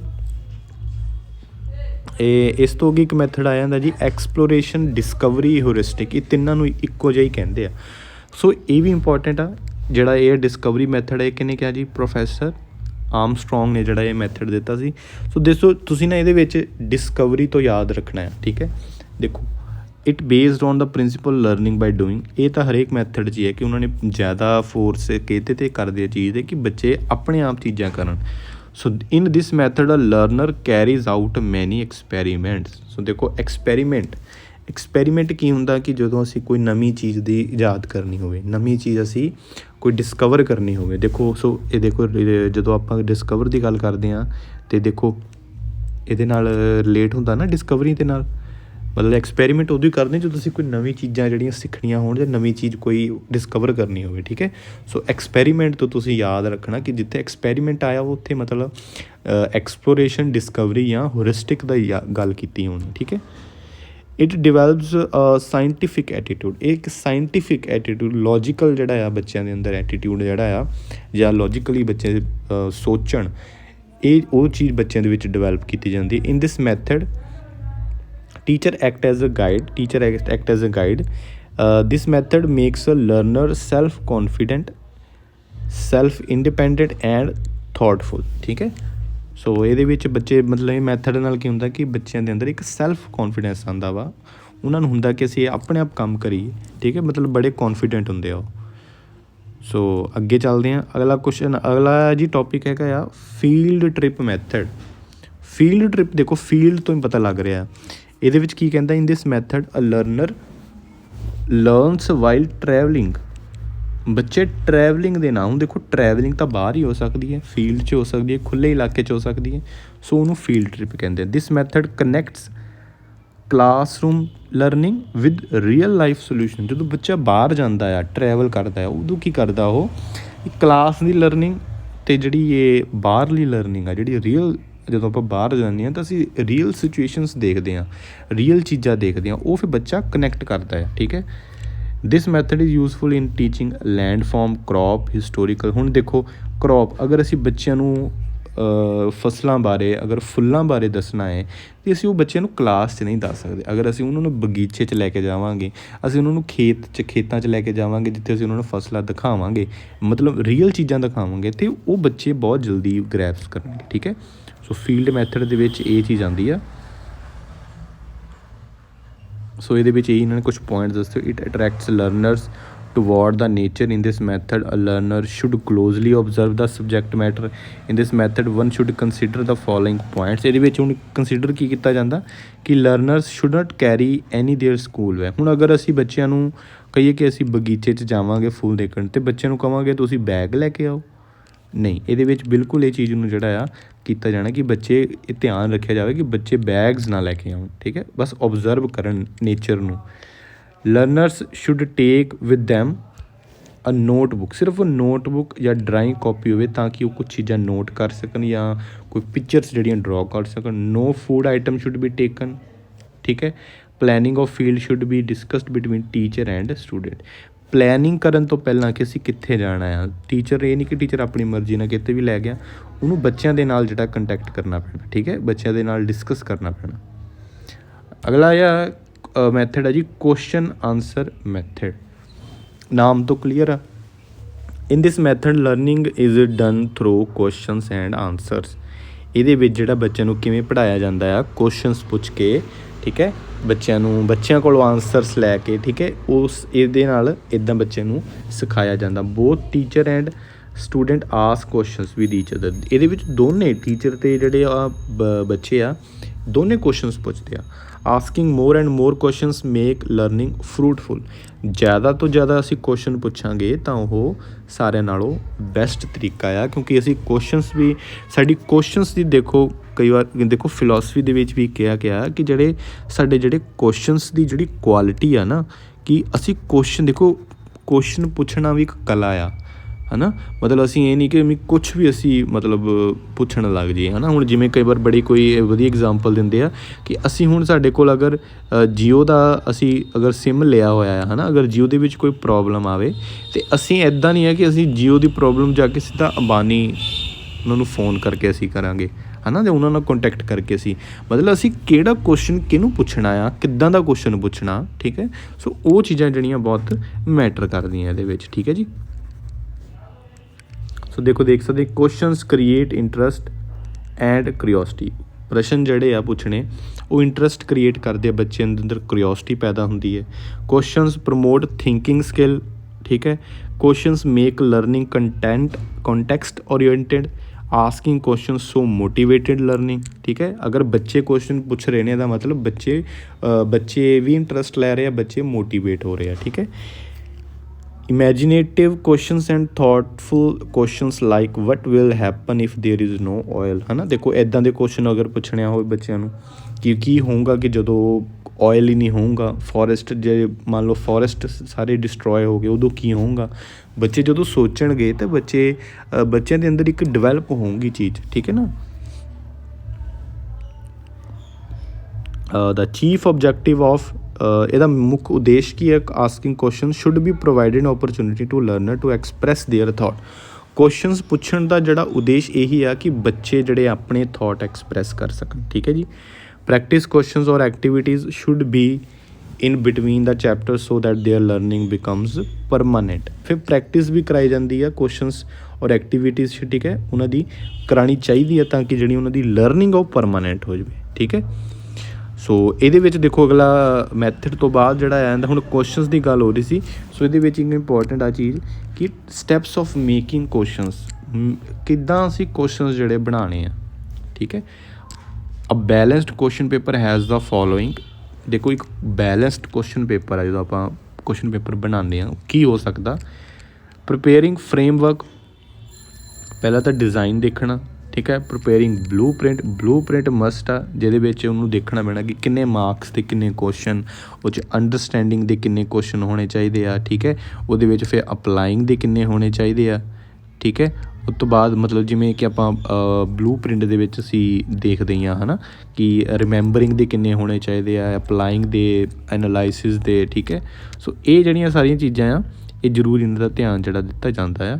ਇਹ ਇਸ ਤੋਂ ਅੱਗੇ ਇੱਕ ਮੈਥਡ ਆ ਜਾਂਦਾ ਜੀ ਐਕਸਪਲੋਰੇਸ਼ਨ, ਡਿਸਕਵਰੀ, ਹਿਊਰਿਸਟਿਕ। ਇਹ ਤਿੰਨਾਂ ਨੂੰ ਇੱਕੋ ਜਿਹਾ ਹੀ ਕਹਿੰਦੇ ਆ। ਸੋ ਇਹ ਵੀ ਇੰਪੋਰਟੈਂਟ ਆ ਜਿਹੜਾ ਇਹ ਡਿਸਕਵਰੀ ਮੈਥਡ ਹੈ, ਕਿਹਨੇ ਕਿਹਾ ਜੀ, ਪ੍ਰੋਫੈਸਰ ਆਰਮਸਟਰੋਂਗ ਨੇ ਜਿਹੜਾ ਇਹ ਮੈਥਡ ਦਿੱਤਾ ਸੀ। ਸੋ ਦੇਖੋ ਤੁਸੀਂ ਨਾ ਇਹਦੇ ਵਿੱਚ ਡਿਸਕਵਰੀ ਤੋਂ ਯਾਦ ਰੱਖਣਾ ਹੈ, ਠੀਕ ਹੈ। ਦੇਖੋ it based on the principle learning by doing. ਇਹ ਤਾਂ ਹਰੇਕ ਮੈਥਡ 'ਚ ਹੀ ਹੈ ਕਿ ਉਹਨਾਂ ਨੇ ਜ਼ਿਆਦਾ ਫੋਰਸ ਕਿਹਦੇ 'ਤੇ ਕਰਦੇ ਆ ਚੀਜ਼ ਦੇ ਕਿ ਬੱਚੇ ਆਪਣੇ ਆਪ ਚੀਜ਼ਾਂ ਕਰਨ। ਸੋ in this method a learner carries out ਮੈਨੀ ਐਕਸਪੈਰੀਮੈਂਟਸ। ਸੋ ਦੇਖੋ ਐਕਸਪੈਰੀਮੈਂਟ ਕੀ ਹੁੰਦਾ ਕਿ ਜਦੋਂ ਅਸੀਂ ਕੋਈ ਨਵੀਂ ਚੀਜ਼ ਦੀ ਇਜਾਦ ਕਰਨੀ ਹੋਵੇ, ਨਵੀਂ ਚੀਜ਼ ਅਸੀਂ ਕੋਈ ਡਿਸਕਵਰ ਕਰਨੀ ਹੋਵੇ। ਦੇਖੋ ਸੋ ਇਹ ਦੇਖੋ ਜਦੋਂ ਆਪਾਂ ਡਿਸਕਵਰ ਦੀ ਗੱਲ ਕਰਦੇ ਹਾਂ ਅਤੇ ਦੇਖੋ ਇਹਦੇ ਨਾਲ ਰਿਲੇਟ ਹੁੰਦਾ ਨਾ ਡਿਸਕਵਰੀ ਦੇ ਨਾਲ, ਮਤਲਬ ਐਕਸਪੈਰੀਮੈਂਟ ਉਦੋਂ ਹੀ ਕਰਦੇ ਜਦੋਂ ਤੁਸੀਂ ਕੋਈ ਨਵੀਂ ਚੀਜ਼ਾਂ ਜਿਹੜੀਆਂ ਸਿੱਖਣੀਆਂ ਹੋਣ ਜਾਂ ਨਵੀਂ ਚੀਜ਼ ਕੋਈ ਡਿਸਕਵਰ ਕਰਨੀ ਹੋਵੇ, ਠੀਕ ਹੈ। ਸੋ ਐਕਸਪੈਰੀਮੈਂਟ ਤੋਂ ਤੁਸੀਂ ਯਾਦ ਰੱਖਣਾ ਕਿ ਜਿੱਥੇ ਐਕਸਪੈਰੀਮੈਂਟ ਆਇਆ ਉਹ ਉੱਥੇ ਮਤਲਬ ਐਕਸਪਲੋਰੇਸ਼ਨ, ਡਿਸਕਵਰੀ ਜਾਂ ਹੋਰਿਸਟਿਕ ਦਾ ਗੱਲ ਕੀਤੀ ਹੋਣੀ, ਠੀਕ ਹੈ। It develops scientific attitude. ਇਹ ਇੱਕ ਸਾਇੰਟੀਫਿਕ ਐਟੀਟਿਊਡ, ਲੌਜੀਕਲ ਜਿਹੜਾ ਆ ਬੱਚਿਆਂ ਦੇ ਅੰਦਰ ਐਟੀਟਿਊਡ ਜਿਹੜਾ ਆ ਜਾਂ ਲੌਜੀਕਲੀ ਬੱਚੇ ਸੋਚਣ, ਇਹ ਉਹ ਚੀਜ਼ ਬੱਚਿਆਂ ਦੇ ਵਿੱਚ ਡਿਵੈਲਪ ਕੀਤੀ ਜਾਂਦੀ। ਇਨ this method teacher act as a guide. This method makes a learner self-confident, self-independent and thoughtful, ਠੀਕ ਹੈ। ਸੋ ਇਹਦੇ ਵਿੱਚ ਬੱਚੇ ਮਤਲਬ ਇਹ ਮੈਥਡ ਨਾਲ ਕੀ ਹੁੰਦਾ ਕਿ ਬੱਚਿਆਂ ਦੇ ਅੰਦਰ ਇੱਕ ਸੈਲਫ ਕੌਨਫੀਡੈਂਸ ਆਉਂਦਾ ਵਾ, ਉਹਨਾਂ ਨੂੰ ਹੁੰਦਾ ਕਿ ਅਸੀਂ ਆਪਣੇ ਆਪ ਕੰਮ ਕਰੀਏ, ਠੀਕ ਹੈ, ਮਤਲਬ ਬੜੇ ਕੌਨਫੀਡੈਂਟ ਹੁੰਦੇ ਆ ਉਹ। ਸੋ ਅੱਗੇ ਚੱਲਦੇ ਹਾਂ, ਅਗਲਾ ਕੁਐਸਚਨ, ਅਗਲਾ ਜੀ ਟੌਪਿਕ ਹੈਗਾ ਆ field trip method. Field trip ਦੇਖੋ ਫੀਲਡ ਤੋਂ ਹੀ ਪਤਾ ਲੱਗ ਰਿਹਾ। ਇਹਦੇ ਵਿੱਚ ਕੀ ਕਹਿੰਦਾ, ਇਨ this method a learner learns while travelling. ਬੱਚੇ ਟਰੈਵਲਿੰਗ ਦੇ ਨਾਲ, ਹੁਣ ਦੇਖੋ ਟਰੈਵਲਿੰਗ ਤਾਂ ਬਾਹਰ ਹੀ ਹੋ ਸਕਦੀ ਹੈ, ਫੀਲਡ 'ਚ ਹੋ ਸਕਦੀ ਹੈ, ਖੁੱਲ੍ਹੇ ਇਲਾਕੇ 'ਚ ਹੋ ਸਕਦੀ ਹੈ, ਸੋ ਉਹਨੂੰ ਫੀਲਡ ਟ੍ਰਿਪ ਕਹਿੰਦੇ ਆ। This method connects classroom learning with real life solution. ਜਦੋਂ ਬੱਚਾ ਬਾਹਰ ਜਾਂਦਾ ਆ, ਟਰੈਵਲ ਕਰਦਾ ਆ, ਉਦੋਂ ਕੀ ਕਰਦਾ ਉਹ ਕਲਾਸ ਦੀ ਲਰਨਿੰਗ ਅਤੇ ਜਿਹੜੀ ਇਹ ਬਾਹਰਲੀ ਲਰਨਿੰਗ ਆ, ਜਿਹੜੀ ਰੀਅਲ, ਜਦੋਂ ਆਪਾਂ ਬਾਹਰ ਜਾਂਦੇ ਹਾਂ ਤਾਂ ਅਸੀਂ ਰੀਅਲ ਸਿਚੁਏਸ਼ਨਸ ਦੇਖਦੇ ਹਾਂ, ਰੀਅਲ ਚੀਜ਼ਾਂ ਦੇਖਦੇ ਹਾਂ, ਉਹ ਫਿਰ ਬੱਚਾ ਕਨੈਕਟ ਕਰਦਾ ਹੈ, ਠੀਕ ਹੈ। This method is useful in teaching land form, crop, historical. ਹੁਣ ਦੇਖੋ ਕਰੋਪ, ਅਗਰ ਅਸੀਂ ਬੱਚਿਆਂ ਨੂੰ ਫਸਲਾਂ ਬਾਰੇ, ਅਗਰ ਫੁੱਲਾਂ ਬਾਰੇ ਦੱਸਣਾ ਹੈ ਤਾਂ ਅਸੀਂ ਉਹ ਬੱਚਿਆਂ ਨੂੰ ਕਲਾਸ 'ਚ ਨਹੀਂ ਦੱਸ ਸਕਦੇ। ਅਗਰ ਅਸੀਂ ਉਹਨਾਂ ਨੂੰ ਬਗੀਚੇ 'ਚ ਲੈ ਕੇ ਜਾਵਾਂਗੇ, ਅਸੀਂ ਉਹਨਾਂ ਨੂੰ ਖੇਤਾਂ 'ਚ ਲੈ ਕੇ ਜਾਵਾਂਗੇ ਜਿੱਥੇ ਅਸੀਂ ਉਹਨਾਂ ਨੂੰ ਫਸਲਾਂ ਦਿਖਾਵਾਂਗੇ, ਮਤਲਬ ਰੀਅਲ ਚੀਜ਼ਾਂ ਦਿਖਾਵਾਂਗੇ, ਅਤੇ ਉਹ ਬੱਚੇ ਬਹੁਤ ਜਲਦੀ ਗ੍ਰੈਸਪ ਕਰਨਗੇ, ਠੀਕ ਹੈ। ਸੋ ਫੀਲਡ ਮੈਥਡ ਦੇ ਵਿੱਚ ਇਹ ਚੀਜ਼ ਆਉਂਦੀ ਆ। ਸੋ ਇਹਦੇ ਵਿੱਚ ਇਹੀ ਇਹਨਾਂ ਨੇ ਕੁਛ ਪੁਆਇੰਟਸ ਦੱਸੇ। It attracts learners toward the nature. In this method a learner should closely observe the subject matter. In this method one should consider the following points. ਇਹਦੇ ਵਿੱਚ ਹੁਣ ਕੰਸੀਡਰ ਕੀ ਕੀਤਾ ਜਾਂਦਾ ਕਿ learners should not carry any their school bag. ਹੁਣ ਅਗਰ ਅਸੀਂ ਬੱਚਿਆਂ ਨੂੰ ਕਹੀਏ ਕਿ ਅਸੀਂ ਬਗੀਚੇ 'ਚ ਜਾਵਾਂਗੇ ਫੁੱਲ ਦੇਖਣ ਅਤੇ ਬੱਚਿਆਂ ਨੂੰ ਕਹਾਂਗੇ ਤੁਸੀਂ ਬੈਗ ਲੈ ਕੇ ਆਓ, ਨਹੀਂ, ਇਹਦੇ ਵਿੱਚ ਬਿਲਕੁਲ ਇਹ ਚੀਜ਼ ਨੂੰ ਜਿਹੜਾ ਆ ਕੀਤਾ ਜਾਣਾ ਕਿ ਬੱਚੇ ਇਹ ਧਿਆਨ ਰੱਖਿਆ ਜਾਵੇ ਕਿ ਬੱਚੇ ਬੈਗਸ ਨਾ ਲੈ ਕੇ ਆਉਣ, ਠੀਕ ਹੈ, ਬਸ ਓਬਜ਼ਰਵ ਕਰਨ ਨੇਚਰ ਨੂੰ। Learners should take with them a notebook, ਸਿਰਫ ਨੋਟਬੁੱਕ ਜਾਂ ਡਰਾਇੰਗ ਕਾਪੀ ਹੋਵੇ ਤਾਂ ਕਿ ਉਹ ਕੁਛ ਚੀਜ਼ਾਂ ਨੋਟ ਕਰ ਸਕਣ ਜਾਂ ਕੋਈ ਪਿਕਚਰਸ ਜਿਹੜੀਆਂ ਡਰਾ ਕਰ ਸਕਣ। No food item should be taken, ਠੀਕ ਹੈ। Planning of field should be discussed between teacher and student. Planning ਕਰਨ ਤੋਂ ਪਹਿਲਾਂ ਕਿ ਅਸੀਂ ਕਿੱਥੇ ਜਾਣਾ ਆ, ਟੀਚਰ ਇਹ ਨਹੀਂ ਕਿ ਟੀਚਰ ਆਪਣੀ ਮਰਜ਼ੀ ਨਾਲ ਕਿਤੇ ਵੀ ਲੈ ਗਿਆ, ਉਹਨੂੰ ਬੱਚਿਆਂ ਦੇ ਨਾਲ ਜਿਹੜਾ ਕੰਟੈਕਟ ਕਰਨਾ ਪੈਣਾ, ਠੀਕ ਹੈ, ਬੱਚਿਆਂ ਦੇ ਨਾਲ ਡਿਸਕਸ ਕਰਨਾ ਪੈਣਾ। ਅਗਲਾ ਆ ਮੈਥਡ ਹੈ ਜੀ ਕੁਐਸਚਨ ਆਨਸਰ ਮੈਥਡ। ਨਾਮ ਤੋਂ ਕਲੀਅਰ ਆ। In this method learning is done through questions and answers. ਇਹਦੇ ਵਿੱਚ ਜਿਹੜਾ ਬੱਚਿਆਂ ਨੂੰ ਕਿਵੇਂ ਪੜ੍ਹਾਇਆ ਜਾਂਦਾ ਆ, ਕੁਐਸਚਨਸ ਪੁੱਛ ਕੇ, ਠੀਕ ਹੈ, ਬੱਚਿਆਂ ਕੋਲੋਂ ਆਨਸਰਸ ਲੈ ਕੇ, ਠੀਕ ਹੈ, ਉਸ ਇਹਦੇ ਨਾਲ ਇੱਦਾਂ ਬੱਚਿਆਂ ਨੂੰ ਸਿਖਾਇਆ ਜਾਂਦਾ। Both teacher and student ask questions with each other. ਇਹਦੇ ਵਿੱਚ ਦੋਨੇ ਟੀਚਰ ਅਤੇ ਜਿਹੜੇ ਆ ਬੱਚੇ ਆ ਦੋਨੇ ਕੁਐਸਚਨਸ ਪੁੱਛਦੇ ਆ। Asking more and more questions make learning fruitful. ਜ਼ਿਆਦਾ ਤੋਂ ਜ਼ਿਆਦਾ ਅਸੀਂ ਕੁਐਸਚਨ ਪੁੱਛਾਂਗੇ ਤਾਂ ਉਹ ਸਾਰਿਆਂ ਨਾਲੋਂ ਬੈਸਟ ਤਰੀਕਾ ਆ, ਕਿਉਂਕਿ ਅਸੀਂ ਕੁਐਸਚਨਸ ਵੀ ਸਾਡੀ ਕੁਐਸਚਨਸ ਦੀ ਦੇਖੋ ਕਈ ਵਾਰ ਦੇਖੋ ਫਿਲੋਸਫੀ ਦੇ ਵਿੱਚ ਵੀ ਕਿਹਾ ਗਿਆ ਕਿ ਜਿਹੜੇ ਕੁਐਸਚਨਸ ਦੀ ਜਿਹੜੀ ਕੁਆਲਿਟੀ ਆ ਨਾ, ਕਿ ਅਸੀਂ ਕੁਐਸਚਨ ਪੁੱਛਣਾ ਵੀ ਇੱਕ ਕਲਾ ਆ, ਹੈ ਨਾ। ਮਤਲਬ ਅਸੀਂ ਇਹ ਨਹੀਂ ਕਿ ਕੁਛ ਵੀ ਅਸੀਂ ਮਤਲਬ ਪੁੱਛਣ ਲੱਗ ਜਾਈਏ, ਹੈ ਨਾ। ਹੁਣ ਜਿਵੇਂ ਕਈ ਵਾਰ ਬੜੀ ਕੋਈ ਵਧੀਆ ਐਗਜ਼ਾਮਪਲ ਦਿੰਦੇ ਆ ਕਿ ਅਸੀਂ ਹੁਣ ਸਾਡੇ ਕੋਲ ਅਗਰ ਜੀਓ ਦਾ ਅਸੀਂ ਅਗਰ ਸਿਮ ਲਿਆ ਹੋਇਆ ਹੈ ਨਾ, ਅਗਰ ਜੀਓ ਦੇ ਵਿੱਚ ਕੋਈ ਪ੍ਰੋਬਲਮ ਆਵੇ ਅਤੇ ਅਸੀਂ ਇੱਦਾਂ ਨਹੀਂ ਹੈ ਕਿ ਅਸੀਂ ਜੀਓ ਦੀ ਪ੍ਰੋਬਲਮ ਜਾ ਕੇ ਸਿੱਧਾ ਅੰਬਾਨੀ ਉਹਨਾਂ ਨੂੰ ਫੋਨ ਕਰਕੇ ਅਸੀਂ ਕਰਾਂਗੇ, ਹੈ ਨਾ, ਅਤੇ ਉਹਨਾਂ ਨਾਲ ਕੰਟੈਕਟ ਕਰਕੇ ਮਤਲਬ ਅਸੀਂ ਕਿਹੜਾ ਕੁਐਸਚਨ ਕਿਹਨੂੰ ਪੁੱਛਣਾ ਆ, ਕਿੱਦਾਂ ਦਾ ਕੁਐਸਚਨ ਪੁੱਛਣਾ, ਠੀਕ ਹੈ। ਸੋ ਉਹ ਚੀਜ਼ਾਂ ਜਿਹੜੀਆਂ ਬਹੁਤ ਮੈਟਰ ਕਰਦੀਆਂ ਇਹਦੇ ਵਿੱਚ, ਠੀਕ ਹੈ ਜੀ। ਸੋ ਦੇਖ ਸਕਦੇ questions create interest and curiosity. ਪ੍ਰਸ਼ਨ ਜਿਹੜੇ ਆ ਪੁੱਛਣੇ ਉਹ ਇੰਟਰਸਟ ਕ੍ਰੀਏਟ ਕਰਦੇ ਆ, ਬੱਚੇ ਦੇ ਅੰਦਰ ਕਰਿਓਸਿਟੀ ਪੈਦਾ ਹੁੰਦੀ ਹੈ। ਕੁਐਸਚਨਸ ਪ੍ਰਮੋਟ ਥਿੰਕਿੰਗ ਸਕਿੱਲ, ਠੀਕ ਹੈ। Questions make learning context oriented. Asking question so motivated learning, ਠੀਕ ਹੈ। ਅਗਰ ਬੱਚੇ ਕੁਐਸਚਨ ਪੁੱਛ ਰਹੇ ਨੇ ਇਹਦਾ ਮਤਲਬ ਬੱਚੇ ਵੀ ਇੰਟਰਸਟ ਲੈ ਰਹੇ ਆ, ਬੱਚੇ ਮੋਟੀਵੇਟ ਹੋ ਰਹੇ ਆ, ਠੀਕ ਹੈ। Imaginative questions and thoughtful questions like what will happen if there is no oil, ਹੈ ਨਾ। ਦੇਖੋ ਇੱਦਾਂ ਦੇ ਕੁਐਸਚਨ ਅਗਰ ਪੁੱਛਣੇ ਹੋਵੇ ਬੱਚਿਆਂ ਨੂੰ ਕਿ ਕੀ ਹੋਊਗਾ ਕਿ ਜਦੋਂ ਓਇਲ ਹੀ ਨਹੀਂ ਹੋਊਗਾ, ਫੋਰੈਸਟ ਜੇ ਮੰਨ ਲਓ ਫੋਰੈਸਟ ਸਾਰੇ ਡਿਸਟਰੋਏ ਹੋ ਗਏ, ਉਦੋਂ ਕੀ ਹੋਊਗਾ। ਬੱਚੇ ਜਦੋਂ ਸੋਚਣਗੇ ਤਾਂ ਬੱਚਿਆਂ ਦੇ ਅੰਦਰ ਇੱਕ ਡਿਵੈਲਪ ਹੋਊਗੀ ਚੀਜ਼, ਠੀਕ ਹੈ ਨਾ। ਦਾ ਚੀਫ ਓਬਜੈਕਟਿਵ ਆਫ ਇਹਦਾ ਮੁੱਖ ਉਦੇਸ਼ ਕੀ ਹੈ, asking question should be provided opportunity to learner to express their thought. Questions ਪੁੱਛਣ ਦਾ ਜਿਹੜਾ ਉਦੇਸ਼ ਇਹੀ ਆ ਕਿ ਬੱਚੇ ਜਿਹੜੇ ਆਪਣੇ ਥੋਟ ਐਕਸਪ੍ਰੈਸ ਕਰ ਸਕਣ, ਠੀਕ ਹੈ ਜੀ। ਪ੍ਰੈਕਟਿਸ ਕੁਐਸਚਨਸ ਔਰ activities should be in between the chapter so that there learning becomes permanent. ਫਿਰ ਪ੍ਰੈਕਟਿਸ ਵੀ ਕਰਾਈ ਜਾਂਦੀ ਆ ਕੁਐਸਚਨਸ ਔਰ ਐਕਟੀਵਿਟੀਜ਼, ਠੀਕ ਹੈ, ਉਹਨਾਂ ਦੀ ਕਰਾਉਣੀ ਚਾਹੀਦੀ ਹੈ ਤਾਂ ਕਿ ਜਿਹੜੀ ਉਹਨਾਂ ਦੀ ਲਰਨਿੰਗ ਉਹ ਪਰਮਾਨੈਂਟ ਹੋ ਜਾਵੇ, ਠੀਕ ਹੈ। ਸੋ ਇਹਦੇ ਵਿੱਚ ਦੇਖੋ ਅਗਲਾ ਮੈਥਡ ਤੋਂ ਬਾਅਦ ਜਿਹੜਾ ਆ ਜਾਂਦਾ, ਹੁਣ ਕੁਐਸਚਨਸ ਦੀ ਗੱਲ ਹੋ ਰਹੀ ਸੀ, ਸੋ ਇਹਦੇ ਵਿੱਚ ਇੱਕ ਇੰਪੋਰਟੈਂਟ ਆ ਚੀਜ਼ ਕਿ ਸਟੈਪਸ ਆਫ ਮੇਕਿੰਗ ਕੁਐਸਚਨਸ, ਕਿੱਦਾਂ ਅਸੀਂ ਕੁਐਸਚਨਸ ਜਿਹੜੇ ਬਣਾਉਣੇ ਆ, ਠੀਕ ਹੈ। A balanced question paper has the following. ਦੇਖੋ ਇੱਕ ਬੈਲੈਂਸਡ ਕੁਐਸਚਨ ਪੇਪਰ ਆ, ਜਦੋਂ ਆਪਾਂ ਕੁਐਸਚਨ ਪੇਪਰ ਬਣਾਉਂਦੇ ਹਾਂ ਕੀ ਹੋ ਸਕਦਾ। ਪ੍ਰੀਪੇਅਰਿੰਗ ਫਰੇਮਵਰਕ, ਪਹਿਲਾਂ ਤਾਂ ਡਿਜ਼ਾਈਨ ਦੇਖਣਾ, ਠੀਕ ਹੈ। ਪ੍ਰੀਪੇਅਰਿੰਗ ਬਲੂ ਪ੍ਰਿੰਟ ਮਸਟ ਆ, ਜਿਹਦੇ ਵਿੱਚ ਉਹਨੂੰ ਦੇਖਣਾ ਪੈਣਾ ਕਿ ਕਿੰਨੇ ਮਾਰਕਸ ਦੇ ਕਿੰਨੇ ਕੁਐਸਚਨ, ਉਹ 'ਚ ਅੰਡਰਸਟੈਂਡਿੰਗ ਦੇ ਕਿੰਨੇ ਕੁਐਸਚਨ ਹੋਣੇ ਚਾਹੀਦੇ ਆ, ਠੀਕ ਹੈ। ਉਹਦੇ ਵਿੱਚ ਫਿਰ ਅਪਲਾਈਂਗ ਦੇ ਕਿੰਨੇ ਹੋਣੇ ਚਾਹੀਦੇ ਆ, ਠੀਕ ਹੈ। ਉਸ ਤੋਂ ਬਾਅਦ ਮਤਲਬ ਜਿਵੇਂ ਕਿ ਆਪਾਂ ਬਲੂ ਪ੍ਰਿੰਟ ਦੇ ਵਿੱਚ ਅਸੀਂ ਦੇਖਦੇ ਹਾਂ, ਹੈ ਨਾ, ਕਿ ਰਿਮੈਂਬਰਿੰਗ ਦੇ ਕਿੰਨੇ ਹੋਣੇ ਚਾਹੀਦੇ ਆ, ਅਪਲਾਈਂਗ ਦੇ, ਐਨਾਲਾਈਸਿਸ ਦੇ, ਠੀਕ ਹੈ। ਸੋ ਇਹ ਜਿਹੜੀਆਂ ਸਾਰੀਆਂ ਚੀਜ਼ਾਂ ਆ ਇਹ ਜ਼ਰੂਰ ਇਹਨਾਂ ਦਾ ਧਿਆਨ ਜਿਹੜਾ ਦਿੱਤਾ ਜਾਂਦਾ ਆ।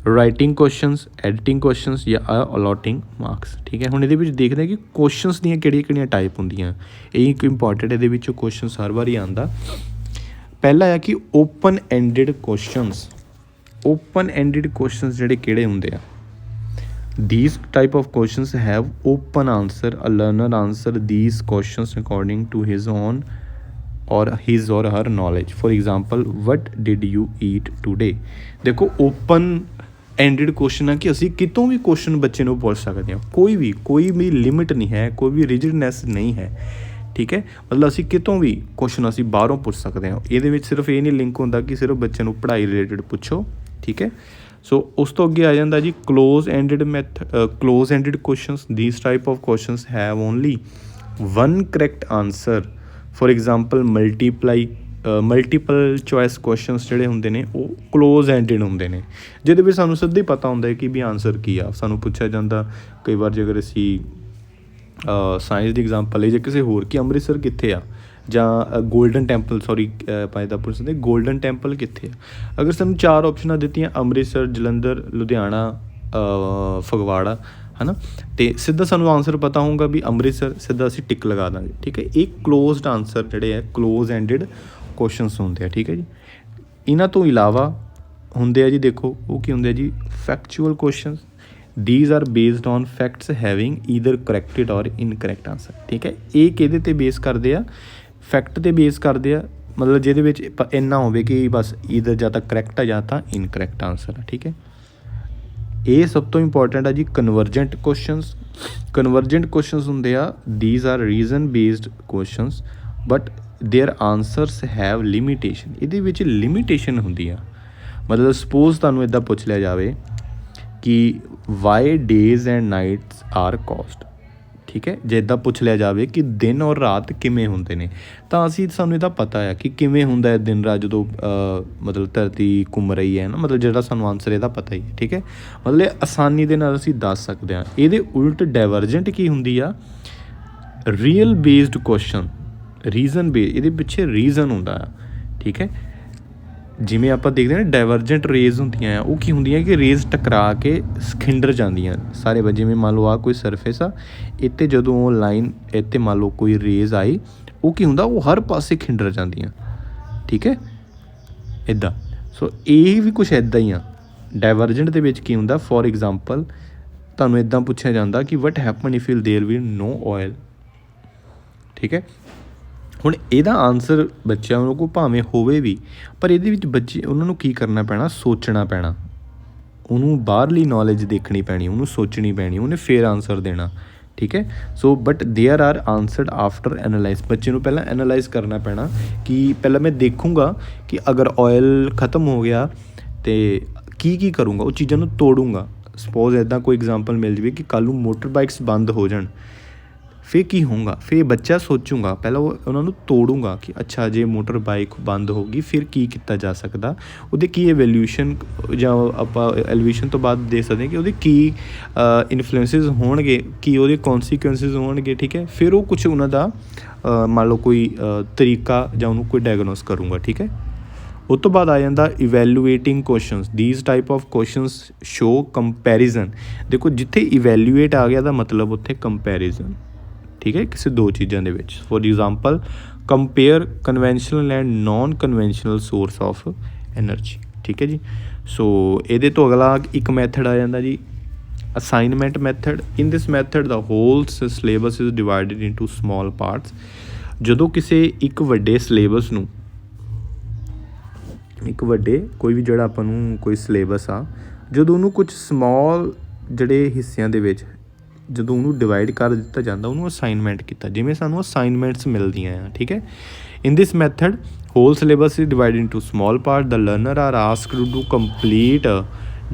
ਰਾਈਟਿੰਗ ਕੁਐਸਚਨਸ, ਐਡੀਟਿੰਗ ਕੁਐਸਚਨਸ ਜਾਂ ਅਲੋਟਿੰਗ ਮਾਰਕਸ, ਠੀਕ ਹੈ। ਹੁਣ ਇਹਦੇ ਵਿੱਚ ਦੇਖਦੇ ਹਾਂ ਕਿ ਕੁਐਸਚਨਸ ਦੀਆਂ ਕਿਹੜੀਆਂ ਟਾਈਪ ਹੁੰਦੀਆਂ, ਇਹ ਇੱਕ ਇੰਪੋਰਟੈਂਟ ਇਹਦੇ ਵਿੱਚ ਕੁਐਸਚਨਸ ਹਰ ਵਾਰੀ ਆਉਂਦਾ। ਪਹਿਲਾ ਆ ਕਿ ਓਪਨ ਐਂਡਿਡ ਕੁਐਸਚਨਸ। ਓਪਨ ਐਂਡਿਡ ਕੁਐਸਚਨਸ ਜਿਹੜੇ ਕਿਹੜੇ ਹੁੰਦੇ ਆ, these type of questions have open answer. A learner answer these questions according to his own or his or her knowledge. For example what did you eat today. देखो open ended question है कि ਅਸੀਂ ਕਿਤੋਂ ਵੀ question ਬੱਚੇ ਨੂੰ ਪੁੱਛ ਸਕਦੇ ਹਾਂ, ਕੋਈ ਵੀ ਲਿਮਿਟ ਨਹੀਂ ਹੈ, ਕੋਈ ਵੀ ਰਿਜਿਡਨੈਸ ਨਹੀਂ ਹੈ, ਠੀਕ ਹੈ। ਮਤਲਬ ਅਸੀਂ ਕਿਤੋਂ ਵੀ ਕੁਐਸਚਨ ਅਸੀਂ ਬਾਹਰੋਂ ਪੁੱਛ ਸਕਦੇ ਹਾਂ। ਇਹਦੇ ਵਿੱਚ ਸਿਰਫ ਇਹ ਨਹੀਂ ਲਿੰਕ ਹੁੰਦਾ ਕਿ ਸਿਰਫ ਬੱਚੇ ਨੂੰ ਪੜ੍ਹਾਈ ਰਿਲੇਟਡ ਪੁੱਛੋ, ਠੀਕ ਹੈ। ਸੋ ਉਸ ਤੋਂ ਅੱਗੇ ਆ ਜਾਂਦਾ ਜੀ close ended questions. ਦੀਸ type of questions have only one correct answer. For example multiple choice questions ਜਿਹੜੇ ਹੁੰਦੇ ਨੇ ਉਹ ਕਲੋਜ਼ ਐਂਡਡ ਹੁੰਦੇ ਨੇ, ਜਿਹਦੇ ਵਿੱਚ ਸਾਨੂੰ ਸਿੱਧਾ ਹੀ ਪਤਾ ਹੁੰਦਾ ਹੈ ਕਿ ਵੀ ਆਨਸਰ ਕੀ ਆ। ਸਾਨੂੰ ਪੁੱਛਿਆ ਜਾਂਦਾ ਕਈ ਵਾਰ ਜੇਕਰ ਅਸੀਂ ਸਾਇੰਸ ਦੀ ਐਗਜ਼ਾਮਪਲ ਲਈ ਜਾਂ ਕਿਸੇ ਹੋਰ ਕਿ ਅੰਮ੍ਰਿਤਸਰ ਕਿੱਥੇ ਆ, ਜਾਂ ਗੋਲਡਨ ਟੈਂਪਲ ਆਪਾਂ ਇੱਦਾਂ ਪੁੱਛ ਸਕਦੇ ਗੋਲਡਨ ਟੈਂਪਲ ਕਿੱਥੇ ਆ। ਅਗਰ ਸਾਨੂੰ 4 ਆਪਸ਼ਨਾਂ ਦਿੱਤੀਆਂ ਅੰਮ੍ਰਿਤਸਰ, ਜਲੰਧਰ, ਲੁਧਿਆਣਾ, ਫਗਵਾੜਾ, ਹੈ ਨਾ, ਅਤੇ ਸਿੱਧਾ ਸਾਨੂੰ ਆਨਸਰ ਪਤਾ ਹੋਊਗਾ ਵੀ ਅੰਮ੍ਰਿਤਸਰ, ਸਿੱਧਾ ਅਸੀਂ ਟਿਕ ਲਗਾ ਦਾਂਗੇ, ਠੀਕ ਹੈ। ਇਹ ਕਲੋਜ਼ਡ ਆਨਸਰ ਜਿਹੜੇ ਹੈ ਕਲੋਜ਼ ਐਂਡਡ ਕੁਐਸਚਨਸ ਹੁੰਦੇ ਆ, ਠੀਕ ਹੈ ਜੀ। ਇਹਨਾਂ ਤੋਂ ਇਲਾਵਾ ਹੁੰਦੇ ਆ ਜੀ, ਦੇਖੋ ਉਹ ਕੀ ਹੁੰਦੇ ਆ ਜੀ factual questions. These are based on facts having either corrected or incorrect answer, ਠੀਕ ਹੈ। ਇਹ ਕਿਹਦੇ 'ਤੇ ਬੇਸ ਕਰਦੇ ਆ, ਫੈਕਟ 'ਤੇ ਬੇਸ ਕਰਦੇ ਆ, ਮਤਲਬ ਜਿਹਦੇ ਵਿੱਚ ਇੰਨਾ ਹੋਵੇ ਕਿ ਬਸ ਈਦਰ ਜਾਂ ਤਾਂ ਕਰੈਕਟ ਆ ਜਾਂ ਤਾਂ ਇਨਕਰੈਕਟ ਆਨਸਰ ਆ, ਠੀਕ ਹੈ। ਇਹ ਸਭ ਤੋਂ ਇੰਪੋਰਟੈਂਟ ਆ ਜੀ ਕਨਵਰਜੈਂਟ ਕੁਐਸਚਨਸ। ਕਨਵਰਜੈਂਟ ਕੁਐਸਚਨਸ ਹੁੰਦੇ ਆ these are reason based questions but their answers have limitation. ਇਹਦੇ ਵਿੱਚ ਲਿਮੀਟੇਸ਼ਨ ਹੁੰਦੀ ਆ। ਮਤਲਬ ਸਪੋਜ਼ ਤੁਹਾਨੂੰ ਇੱਦਾਂ ਪੁੱਛ ਲਿਆ ਜਾਵੇ ਕਿ why days and nights are caused, ਠੀਕ ਹੈ। ਜੇ ਇੱਦਾਂ ਪੁੱਛ ਲਿਆ ਜਾਵੇ ਕਿ ਦਿਨ ਔਰ ਰਾਤ ਕਿਵੇਂ ਹੁੰਦੇ ਨੇ, ਤਾਂ ਸਾਨੂੰ ਇਹਦਾ ਪਤਾ ਆ ਕਿ ਕਿਵੇਂ ਹੁੰਦਾ ਹੈ ਦਿਨ ਰਾਤ ਜਦੋਂ ਮਤਲਬ ਧਰਤੀ ਘੁੰਮ ਰਹੀ ਹੈ ਨਾ, ਮਤਲਬ ਜਿਹੜਾ ਸਾਨੂੰ ਆਨਸਰ ਇਹਦਾ ਪਤਾ ਹੀ ਹੈ, ਠੀਕ ਹੈ। ਮਤਲਬ ਆਸਾਨੀ ਦੇ ਨਾਲ ਅਸੀਂ ਦੱਸ ਸਕਦੇ ਹਾਂ। ਇਹਦੇ ਉਲਟ ਡਾਇਵਰਜੈਂਟ ਕੀ ਹੁੰਦੀ ਆ, real based question, reason base, ਇਹਦੇ ਪਿੱਛੇ ਰੀਜ਼ਨ ਹੁੰਦਾ ਆ, ਠੀਕ ਹੈ। ਜਿਵੇਂ ਆਪਾਂ ਦੇਖਦੇ ਹਾਂ ਨਾ ਡਾਇਵਰਜੈਂਟ ਰੇਜ਼ ਹੁੰਦੀਆਂ ਆ, ਉਹ ਕੀ ਹੁੰਦੀਆਂ ਕਿ ਰੇਜ਼ ਟਕਰਾ ਕੇ ਖਿੰਡਰ ਜਾਂਦੀਆਂ ਸਾਰੇ। ਜਿਵੇਂ ਮੰਨ ਲਓ ਆਹ ਕੋਈ ਸਰਫੇਸ ਆ, ਇੱਥੇ ਜਦੋਂ ਉਹ ਲਾਈਨ ਇੱਥੇ ਮੰਨ ਲਓ ਕੋਈ ਰੇਜ਼ ਆਈ, ਉਹ ਕੀ ਹੁੰਦਾ, ਉਹ ਹਰ ਪਾਸੇ ਖਿੰਡਰ ਜਾਂਦੀਆਂ, ਠੀਕ ਹੈ, ਇੱਦਾਂ। ਸੋ ਇਹ ਵੀ ਕੁਛ ਇੱਦਾਂ ਹੀ ਆ। ਡਾਇਵਰਜੈਂਟ ਦੇ ਵਿੱਚ ਕੀ ਹੁੰਦਾ, ਫੋਰ ਐਗਜ਼ਾਮਪਲ ਤੁਹਾਨੂੰ ਇੱਦਾਂ ਪੁੱਛਿਆ ਜਾਂਦਾ ਕਿ what happen if there be no oil, ਠੀਕ ਹੈ। ਹੁਣ ਇਹਦਾ ਆਨਸਰ ਬੱਚਿਆਂ ਨੂੰ ਕੋਲ ਭਾਵੇਂ ਹੋਵੇ ਵੀ, ਪਰ ਇਹਦੇ ਵਿੱਚ ਬੱਚੇ ਉਹਨਾਂ ਨੂੰ ਕੀ ਕਰਨਾ ਪੈਣਾ, ਸੋਚਣਾ ਪੈਣਾ, ਉਹਨੂੰ ਬਾਹਰਲੀ ਨੌਲੇਜ ਦੇਖਣੀ ਪੈਣੀ, ਉਹਨੂੰ ਸੋਚਣੀ ਪੈਣੀ, ਉਹਨੇ ਫਿਰ ਆਨਸਰ ਦੇਣਾ, ਠੀਕ ਹੈ। So but there are answered after analyse. ਬੱਚੇ ਨੂੰ ਪਹਿਲਾਂ ਐਨਾਲਾਈਜ਼ ਕਰਨਾ ਪੈਣਾ ਕਿ ਪਹਿਲਾਂ ਮੈਂ ਦੇਖੂੰਗਾ ਕਿ ਅਗਰ ਆਇਲ ਖਤਮ ਹੋ ਗਿਆ ਤਾਂ ਕੀ ਕਰੂੰਗਾ, ਉਹ ਚੀਜ਼ਾਂ ਨੂੰ ਤੋੜੂੰਗਾ। ਸਪੋਜ਼ ਇੱਦਾਂ ਕੋਈ ਐਗਜ਼ਾਮਪਲ ਮਿਲ ਜਾਵੇ ਕਿ ਕੱਲ੍ਹ ਨੂੰ ਮੋਟਰ ਬਾਈਕਸ ਬੰਦ ਹੋ ਜਾਣ, ਫਿਰ ਕੀ ਹੋਊਗਾ, ਫਿਰ ਬੱਚਾ ਸੋਚੂਗਾ, ਪਹਿਲਾਂ ਉਹਨਾਂ ਨੂੰ ਤੋੜੂੰਗਾ ਕਿ ਅੱਛਾ ਜੇ ਮੋਟਰ ਬਾਈਕ ਬੰਦ ਹੋ ਗਈ ਫਿਰ ਕੀ ਕੀਤਾ ਜਾ ਸਕਦਾ, ਉਹਦੇ ਕੀ ਐਵੋਲਿਊਸ਼ਨ, ਜਾਂ ਆਪਾਂ ਐਵੋਲਿਊਸ਼ਨ ਤੋਂ ਬਾਅਦ ਦੇਖ ਸਕਦੇ ਹਾਂ ਕਿ ਉਹਦੇ ਕੀ ਇਨਫਲੂਐਂਸਿਸ ਹੋਣਗੇ, ਕੀ ਉਹਦੇ ਕੌਨਸੀਕੁਐਂਸਿਸ ਹੋਣਗੇ, ਠੀਕ ਹੈ। ਫਿਰ ਉਹ ਕੁਛ ਉਹਨਾਂ ਦਾ ਮੰਨ ਲਓ ਕੋਈ ਤਰੀਕਾ ਜਾਂ ਉਹਨੂੰ ਕੋਈ ਡਾਇਗਨੋਸ ਕਰੂੰਗਾ, ਠੀਕ ਹੈ। ਉਹ ਤੋਂ ਬਾਅਦ ਆ ਜਾਂਦਾ evaluating questions. These type of questions show comparison. ਦੇਖੋ ਜਿੱਥੇ ਇਵੈਲੂਏਟ ਆ ਗਿਆ ਦਾ ਮਤਲਬ ਉੱਥੇ ਕੰਪੈਰੀਜ਼ਨ, ਠੀਕ ਹੈ, ਕਿਸੇ ਦੋ ਚੀਜ਼ਾਂ ਦੇ ਵਿੱਚ। For example compare conventional and non conventional source of energy, ਠੀਕ ਹੈ ਜੀ। ਸੋ ਇਹਦੇ ਤੋਂ ਅਗਲਾ ਇੱਕ ਮੈਥਡ ਆ ਜਾਂਦਾ ਜੀ assignment method. In this method the whole syllabus is divided into small parts. ਜਦੋਂ ਕਿਸੇ ਇੱਕ ਵੱਡੇ ਸਿਲੇਬਸ ਨੂੰ, ਇੱਕ ਵੱਡੇ ਕੋਈ ਵੀ ਜਿਹੜਾ ਆਪਾਂ ਨੂੰ ਕੋਈ ਸਿਲੇਬਸ ਆ, ਜਦੋਂ ਉਹਨੂੰ ਕੁਝ ਸਮੋਲ ਜਿਹੜੇ ਹਿੱਸਿਆਂ ਦੇ ਵਿੱਚ ਜਦੋਂ ਉਹਨੂੰ ਡਿਵਾਈਡ ਕਰ ਦਿੱਤਾ ਜਾਂਦਾ, ਉਹਨੂੰ ਅਸਾਈਨਮੈਂਟ ਕੀਤਾ। ਜਿਵੇਂ ਸਾਨੂੰ ਅਸਾਈਨਮੈਂਟਸ ਮਿਲਦੀਆਂ ਆ, ਠੀਕ ਹੈ। In this method whole syllabus is divide into small part. The learner are asked to do complete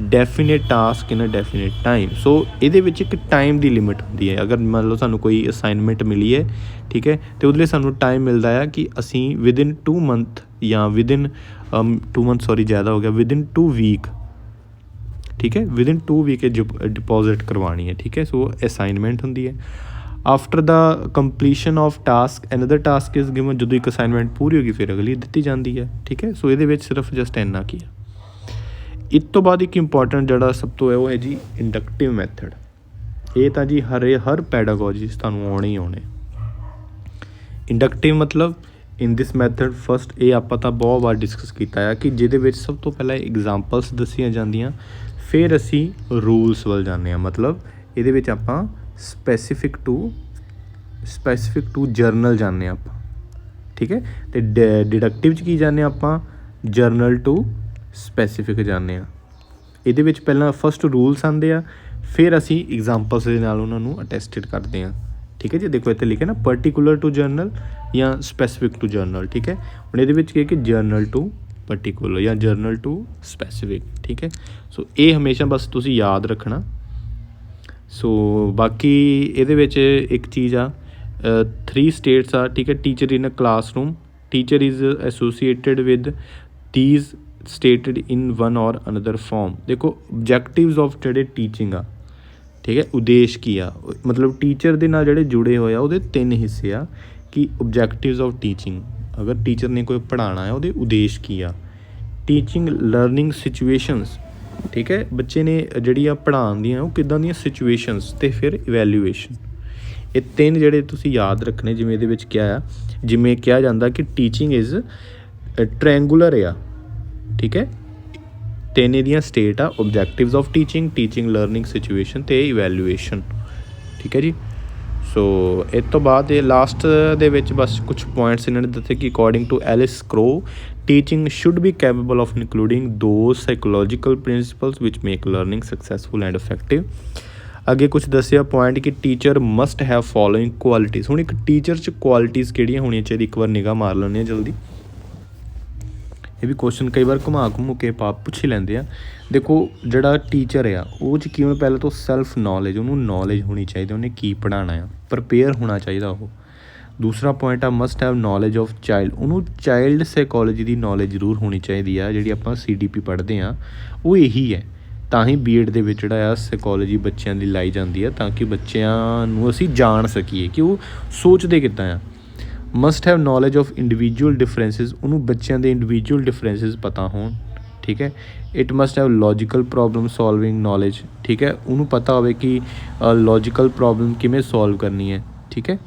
definite task in a definite time. So ਇਹਦੇ ਵਿੱਚ ਇੱਕ ਟਾਈਮ ਦੀ ਲਿਮਿਟ ਹੁੰਦੀ ਹੈ। ਅਗਰ ਮੰਨ ਲਓ ਸਾਨੂੰ ਕੋਈ ਅਸਾਈਨਮੈਂਟ ਮਿਲੀ ਹੈ, ਠੀਕ ਹੈ, ਅਤੇ ਉਹਦੇ ਲਈ ਸਾਨੂੰ ਟਾਈਮ ਮਿਲਦਾ ਆ ਕਿ ਅਸੀਂ ਵਿਦਿਨ 2 ਮੰਥ ਜਾਂ ਵਿਦਿਨ 2 ਮੰਥ ਸੌਰੀ ਜ਼ਿਆਦਾ ਹੋ ਗਿਆ, ਵਿਦਿਨ 2 ਵੀਕ, ਠੀਕ ਹੈ, ਵਿਦਿਨ 2 ਵੀਕ ਇਹ ਡਿਪੋਜ਼ਿਟ ਕਰਵਾਉਣੀ ਹੈ, ਠੀਕ ਹੈ। ਸੋ ਅਸਾਈਨਮੈਂਟ ਹੁੰਦੀ ਹੈ। After the completion of task another task is given. ਜਦੋਂ ਇੱਕ ਅਸਾਈਨਮੈਂਟ ਪੂਰੀ ਹੋ ਗਈ ਫਿਰ ਅਗਲੀ ਦਿੱਤੀ ਜਾਂਦੀ ਹੈ, ਠੀਕ ਹੈ। ਸੋ ਇਹਦੇ ਵਿੱਚ ਸਿਰਫ ਜਸਟ ਇੰਨਾ ਕੀ ਆ। ਇਸ ਤੋਂ ਬਾਅਦ ਇੱਕ ਇੰਪੋਰਟੈਂਟ ਜਿਹੜਾ ਸਭ ਤੋਂ ਹੈ ਉਹ ਹੈ ਜੀ ਇੰਡਕਟਿਵ ਮੈਥਡ। ਇਹ ਤਾਂ ਜੀ ਹਰ ਪੈਡਾਗੋਜੀ ਤੁਹਾਨੂੰ ਆਉਣੇ ਹੀ ਆਉਣੇ। ਇੰਡਕਟਿਵ ਮਤਲਬ ਇਨ ਦਿਸ ਮੈਥਡ ਫਸਟ, ਇਹ ਆਪਾਂ ਤਾਂ ਬਹੁਤ ਵਾਰ ਡਿਸਕਸ ਕੀਤਾ ਆ ਕਿ ਜਿਹਦੇ ਵਿੱਚ ਸਭ ਤੋਂ ਪਹਿਲਾਂ ਐਗਜ਼ਾਮਪਲਸ ਦੱਸੀਆਂ ਜਾਂਦੀਆਂ, ਫਿਰ ਅਸੀਂ ਰੂਲਸ ਵੱਲ ਜਾਂਦੇ ਹਾਂ। ਮਤਲਬ ਇਹਦੇ ਵਿੱਚ ਆਪਾਂ ਸਪੈਸੀਫਿਕ ਟੂ ਜਰਨਲ ਜਾਂਦੇ ਹਾਂ ਆਪਾਂ, ठीक है। तो डिडक्टिव च की जाने ਆਪਾਂ ਜਰਨਲ ਟੂ ਸਪੈਸੀਫਿਕ ਜਾਂਦੇ ਹਾਂ। ਇਹਦੇ ਵਿੱਚ ਪਹਿਲਾਂ ਫਸਟ ਰੂਲਸ ਆਉਂਦੇ ਆ, ਫਿਰ ਅਸੀਂ ਐਗਜ਼ਾਮਪਲਸ ਦੇ ਨਾਲ ਉਹਨਾਂ ਨੂੰ ਅਟੈਸਟਡ ਕਰਦੇ ਹਾਂ। ਠੀਕ ਹੈ ਜੀ, ਦੇਖੋ ਇੱਥੇ ਲਿਖਿਆ ਨਾ ਪਰਟੀਕੂਲਰ ਟੂ ਜਰਨਲ ਜਾਂ ਸਪੈਸੀਫਿਕ ਟੂ ਜਰਨਲ। ਠੀਕ ਹੈ, ਹੁਣ ਇਹਦੇ ਵਿੱਚ ਕੀ ਹੈ ਕਿ ਜਰਨਲ ਟੂ ਪਰਟੀਕੂਲਰ ਜਾਂ ਜਰਨਲ ਟੂ ਸਪੈਸੀਫਿਕ। ਠੀਕ ਹੈ, ਸੋ ਇਹ ਹਮੇਸ਼ਾ ਬਸ ਤੁਸੀਂ ਯਾਦ ਰੱਖਣਾ। ਸੋ ਬਾਕੀ ਇਹਦੇ ਵਿੱਚ ਇੱਕ ਚੀਜ਼ ਆ, 3 ਸਟੇਟਸ ਆ। ਠੀਕ ਹੈ, teacher in a classroom, teacher is associated with these stated in one or another form। देखो objectives of ਜਿਹੜੇ ਟੀਚਿੰਗ ਆ, ਠੀਕ ਹੈ, ਉਦੇਸ਼ ਕੀ ਆ, ਮਤਲਬ ਟੀਚਰ ਦੇ ਨਾਲ ਜਿਹੜੇ ਜੁੜੇ ਹੋਏ ਆ ਉਹਦੇ 3 ਹਿੱਸੇ ਆ ਕਿ objectives of teaching, ਅਗਰ ਟੀਚਰ ਨੇ ਕੋਈ ਪੜ੍ਹਾਉਣਾ ਹੈ ਉਹਦੇ ਉਦੇਸ਼ ਕੀ ਆ। ਟੀਚਿੰਗ ਲਰਨਿੰਗ ਸਿਚੁਏਸ਼ਨਸ, ਠੀਕ ਹੈ, ਬੱਚੇ ਨੇ ਜਿਹੜੀ ਆ ਪੜ੍ਹਾਉਣ ਦੀਆਂ ਉਹ ਕਿੱਦਾਂ ਦੀਆਂ ਸਿਚੁਏਸ਼ਨਸ, ਅਤੇ ਫਿਰ ਇਵੈਲੂਏਸ਼ਨ। ਇਹ 3 ਜਿਹੜੇ ਤੁਸੀਂ ਯਾਦ ਰੱਖਣੇ। ਜਿਵੇਂ ਇਹਦੇ ਵਿੱਚ ਕਿਹਾ ਆ, ਜਿਵੇਂ ਕਿਹਾ ਜਾਂਦਾ ਕਿ ਟੀਚਿੰਗ ਇਜ਼ ਟ੍ਰਾਇੰਗੂਲਰ ਆ। ਠੀਕ ਹੈ, 3 ਇਹਦੀਆਂ ਸਟੇਟ ਆ, objectives of teaching, teaching learning situation ਅਤੇ ਇਵੈਲੂਏਸ਼ਨ। ਠੀਕ ਹੈ ਜੀ, ਸੋ ਇਸ ਤੋਂ ਬਾਅਦ ਇਹ ਲਾਸਟ ਦੇ ਵਿੱਚ ਬਸ ਕੁਛ ਪੁਆਇੰਟਸ ਇਹਨਾਂ ਨੇ ਦੱਸੇ ਕਿ according to Alice Crow teaching should be capable of including those psychological principles which make learning successful and effective. ਅੱਗੇ ਕੁਛ ਦੱਸਿਆ ਪੁਆਇੰਟ ਕਿ teacher must have following qualities. ਹੁਣ ਇੱਕ ਟੀਚਰ 'ਚ ਕੁਆਲਿਟੀਜ਼ ਕਿਹੜੀਆਂ ਹੋਣੀਆਂ ਚਾਹੀਦੀ, ਇੱਕ ਵਾਰ ਨਿਗਾਹ ਮਾਰ ਲੈਂਦੇ ਹਾਂ ਜਲਦੀ। ਇਹ ਵੀ ਕੁਐਸਚਨ ਕਈ ਵਾਰ ਘੁਮਾ ਘੁੰਮ ਕੇ ਪੁੱਛ ਹੀ ਲੈਂਦੇ ਆ। ਦੇਖੋ ਜਿਹੜਾ ਟੀਚਰ ਆ ਉਹ 'ਚ ਕੀ ਹੋਣਾ, ਪਹਿਲਾਂ ਤੋਂ ਸੈਲਫ ਨੌਲੇਜ, ਉਹਨੂੰ ਨੌਲੇਜ ਹੋਣੀ ਚਾਹੀਦੀ ਉਹਨੇ ਕੀ ਪੜ੍ਹਾਉਣਾ ਆ, ਪ੍ਰਪੇਅਰ ਹੋਣਾ ਚਾਹੀਦਾ ਉਹ। ਦੂਸਰਾ ਪੁਆਇੰਟ ਆ must have knowledge of child, ਉਹਨੂੰ ਚਾਈਲਡ ਸਾਈਕੋਲੋਜੀ ਦੀ ਨੌਲੇਜ ਜ਼ਰੂਰ ਹੋਣੀ ਚਾਹੀਦੀ ਆ। ਜਿਹੜੀ ਆਪਾਂ CDP ਪੜ੍ਹਦੇ ਹਾਂ ਉਹ ਇਹੀ ਹੈ, ਤਾਂ ਹੀ B.Ed ਦੇ ਵਿੱਚ ਜਿਹੜਾ ਆ ਸਾਈਕੋਲੋਜੀ ਬੱਚਿਆਂ ਦੀ ਲਾਈ ਜਾਂਦੀ ਆ, ਤਾਂ ਕਿ ਬੱਚਿਆਂ ਨੂੰ ਅਸੀਂ ਜਾਣ ਸਕੀਏ ਕਿ ਉਹ ਸੋਚਦੇ ਕਿੱਦਾਂ ਆ। Must have knowledge of individual differences, ਉਹਨੂੰ ਬੱਚਿਆਂ ਦੇ ਇੰਡੀਵਿਜੂਅਲ ਡਿਫਰੈਂਸਿਸ ਪਤਾ ਹੋਣ। ਠੀਕ ਹੈ, it must have logical problem solving knowledge. ਠੀਕ ਹੈ, ਉਹਨੂੰ ਪਤਾ ਹੋਵੇ ਕਿ ਲੌਜੀਕਲ ਪ੍ਰੋਬਲਮ ਕਿਵੇਂ ਸੋਲਵ ਕਰਨੀ ਹੈ। ਠੀਕ ਹੈ,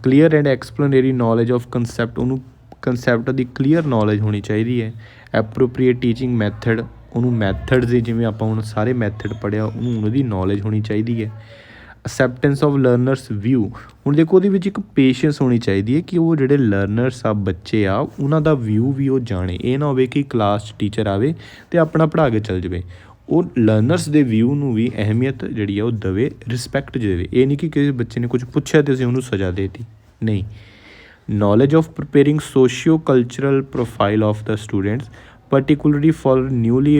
clear and explanatory knowledge of concept, ਉਹਨੂੰ ਕੰਸੈਪਟ ਦੀ ਕਲੀਅਰ ਨੌਲੇਜ ਹੋਣੀ ਚਾਹੀਦੀ ਹੈ। ਐਪਰੋਪਰੀਏਟ ਟੀਚਿੰਗ ਮੈਥਡ, ਉਹਨੂੰ ਮੈਥਡਸ ਦੀ, ਜਿਵੇਂ ਆਪਾਂ ਹੁਣ ਸਾਰੇ ਮੈਥਡ ਪੜ੍ਹਿਆ, ਉਹਨੂੰ ਉਹਦੀ ਨੌਲੇਜ ਹੋਣੀ ਚਾਹੀਦੀ ਹੈ। ਅਸੈਪਟੈਂਸ ਆਫ ਲਰਨਰਸ ਵਿਊ, ਹੁਣ ਦੇਖੋ ਉਹਦੇ ਵਿੱਚ ਇੱਕ ਪੇਸ਼ੈਂਸ ਹੋਣੀ ਚਾਹੀਦੀ ਹੈ ਕਿ ਉਹ ਜਿਹੜੇ ਲਰਨਰਸ ਆ, ਬੱਚੇ ਆ, ਉਹਨਾਂ ਦਾ ਵਿਊ ਵੀ ਉਹ ਜਾਣੇ। ਇਹ ਨਾ ਹੋਵੇ ਕਿ ਕਲਾਸ 'ਚ ਟੀਚਰ ਆਵੇ ਅਤੇ ਆਪਣਾ ਪੜ੍ਹਾ ਕੇ ਚੱਲ ਜਾਵੇ। ਉਹ ਲਰਨਰਸ ਦੇ ਵਿਊ ਨੂੰ ਵੀ ਅਹਿਮੀਅਤ ਜਿਹੜੀ ਆ ਉਹ ਦੇਵੇ, ਰਿਸਪੈਕਟ ਦੇਵੇ। ਇਹ ਨਹੀਂ ਕਿ ਕਿਸੇ ਬੱਚੇ ਨੇ ਕੁਝ ਪੁੱਛਿਆ ਅਤੇ ਅਸੀਂ ਉਹਨੂੰ ਸਜ਼ਾ ਦੇ ਦਿੱਤੀ, ਨਹੀਂ। Knowledge of preparing socio cultural profile of the students particularly for newly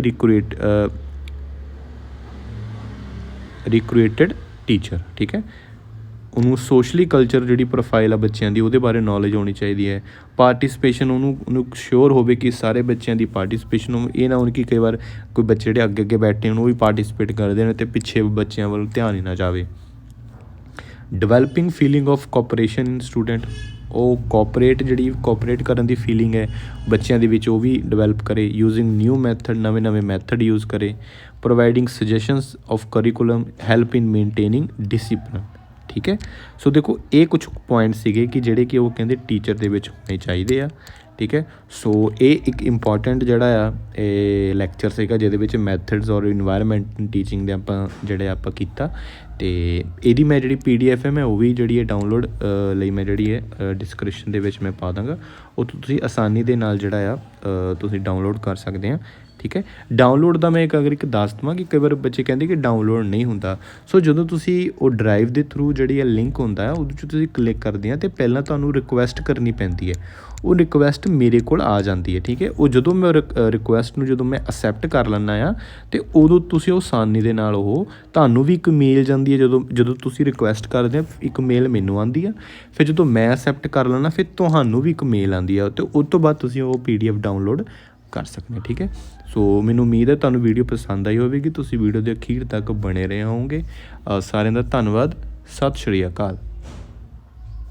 recruited teacher। ਠੀਕ ਹੈ, ਉਹਨੂੰ ਸੋਸ਼ਲੀ ਕਲਚਰ ਜਿਹੜੀ ਪ੍ਰੋਫਾਈਲ ਆ ਬੱਚਿਆਂ ਦੀ ਉਹਦੇ ਬਾਰੇ ਨੌਲੇਜ ਹੋਣੀ ਚਾਹੀਦੀ ਹੈ। ਪਾਰਟੀਸਪੇਸ਼ਨ, ਉਹਨੂੰ ਸ਼ੋਰ ਹੋਵੇ ਕਿ ਸਾਰੇ ਬੱਚਿਆਂ ਦੀ ਪਾਰਟੀਸਪੇਸ਼ਨ ਹੋਵੇ। ਇਹ ਨਾ ਹੋਣ ਕਿ ਕਈ ਵਾਰ ਕੋਈ ਬੱਚੇ ਜਿਹੜੇ ਅੱਗੇ ਅੱਗੇ ਬੈਠੇ ਹੋਣ ਉਹ ਵੀ ਪਾਰਟੀਸਪੇਟ ਕਰਦੇ ਨੇ ਅਤੇ ਪਿੱਛੇ ਬੱਚਿਆਂ ਵੱਲ ਧਿਆਨ ਹੀ ਨਾ ਜਾਵੇ। Developing feeling of cooperation in student, ਉਹ ਕੋਪਰੇਟ ਕਰਨ ਦੀ ਫੀਲਿੰਗ ਹੈ ਬੱਚਿਆਂ ਦੇ ਵਿੱਚ, ਉਹ ਵੀ ਡਿਵੈਲਪ ਕਰੇ। ਯੂਜ਼ਿੰਗ ਨਿਊ ਮੈਥਡ, ਨਵੇਂ ਮੈਥਡ ਯੂਜ਼ ਕਰੇ। Providing suggestions of curriculum, help in maintaining discipline. ਠੀਕ ਹੈ, ਸੋ ਦੇਖੋ ਇਹ ਕੁਛ ਪੁਆਇੰਟ ਸੀਗੇ ਕਿ ਜਿਹੜੇ ਕਿ ਉਹ ਕਹਿੰਦੇ ਟੀਚਰ ਦੇ ਵਿੱਚ ਹੋਣੇ ਚਾਹੀਦੇ ਆ। ਠੀਕ ਹੈ, ਸੋ ਇਹ ਇੱਕ ਇੰਪੋਰਟੈਂਟ ਜਿਹੜਾ ਆ ਇਹ ਲੈਕਚਰ ਸੀਗਾ ਜਿਹਦੇ ਵਿੱਚ ਮੈਥਡਸ ਔਰ ਇਨਵਾਇਰਮੈਂਟ ਟੀਚਿੰਗ ਦੇ ਆਪਾਂ ਕੀਤਾ। ਅਤੇ ਇਹਦੀ ਮੈਂ ਜਿਹੜੀ PDF ਹੈ ਮੈਂ ਉਹ ਵੀ ਜਿਹੜੀ ਹੈ ਡਾਊਨਲੋਡ ਲਈ ਮੈਂ ਜਿਹੜੀ ਹੈ ਡਿਸਕ੍ਰਿਪਸ਼ਨ ਦੇ ਵਿੱਚ ਮੈਂ ਪਾ ਦਾਂਗਾ। ਉੱਥੋਂ ਤੁਸੀਂ ਆਸਾਨੀ ਦੇ ਨਾਲ ਜਿਹੜਾ ਆ ਤੁਸੀਂ ਡਾਊਨਲੋਡ ਕਰ ਸਕਦੇ ਆ। ਠੀਕ ਹੈ, ਡਾਊਨਲੋਡ ਦਾ ਮੈਂ ਇੱਕ ਦੱਸ ਦੇਵਾਂ ਕਿ ਕਈ ਵਾਰ ਬੱਚੇ ਕਹਿੰਦੇ ਕਿ ਡਾਊਨਲੋਡ ਨਹੀਂ ਹੁੰਦਾ। ਸੋ ਜਦੋਂ ਤੁਸੀਂ ਉਹ ਡਰਾਈਵ ਦੇ ਥਰੂ ਜਿਹੜੀ ਹੈ ਲਿੰਕ ਹੁੰਦਾ ਹੈ ਉਹਦੇ 'ਚ ਤੁਸੀਂ ਕਲਿੱਕ ਕਰਦੇ ਆ ਅਤੇ ਪਹਿਲਾਂ ਤੁਹਾਨੂੰ ਰਿਕੁਐਸਟ ਕਰਨੀ ਪੈਂਦੀ ਹੈ। ਉਹ ਰਿਕੁਐਸਟ ਮੇਰੇ ਕੋਲ ਆ ਜਾਂਦੀ ਹੈ। ਠੀਕ ਹੈ, ਉਹ ਜਦੋਂ ਮੈਂ ਰਿਕੁਐਸਟ ਨੂੰ ਜਦੋਂ ਮੈਂ ਅਸੈਪਟ ਕਰ ਲੈਂਦਾ ਆ ਅਤੇ ਉਦੋਂ ਤੁਸੀਂ ਉਹ ਆਸਾਨੀ ਦੇ ਨਾਲ ਉਹ ਤੁਹਾਨੂੰ ਵੀ ਇੱਕ ਮੇਲ ਜਾਂਦੀ ਹੈ। ਜਦੋਂ ਤੁਸੀਂ ਰਿਕੁਐਸਟ ਕਰਦੇ ਆ ਇੱਕ ਮੇਲ ਮੈਨੂੰ ਆਉਂਦੀ ਆ, ਫਿਰ ਜਦੋਂ ਮੈਂ ਅਸੈਪਟ ਕਰ ਲੈਂਦਾ ਫਿਰ ਤੁਹਾਨੂੰ ਵੀ ਇੱਕ ਮੇਲ ਆਉਂਦੀ ਆ ਅਤੇ ਉਸ ਤੋਂ ਬਾਅਦ ਤੁਸੀਂ ਉਹ PDF ਡਾਊਨਲੋਡ ਕਰ ਸਕਦੇ। ਠੀਕ ਹੈ, ਸੋ ਮੈਨੂੰ ਉਮੀਦ ਹੈ ਤੁਹਾਨੂੰ ਵੀਡੀਓ ਪਸੰਦ ਆਈ ਹੋਵੇਗੀ। ਤੁਸੀਂ ਵੀਡੀਓ ਦੇ ਅਖੀਰ ਤੱਕ ਬਣੇ ਰਹੇ ਹੋਵੋਗੇ। ਸਾਰਿਆਂ ਦਾ ਧੰਨਵਾਦ। ਸਤਿ ਸ਼੍ਰੀ ਅਕਾਲ।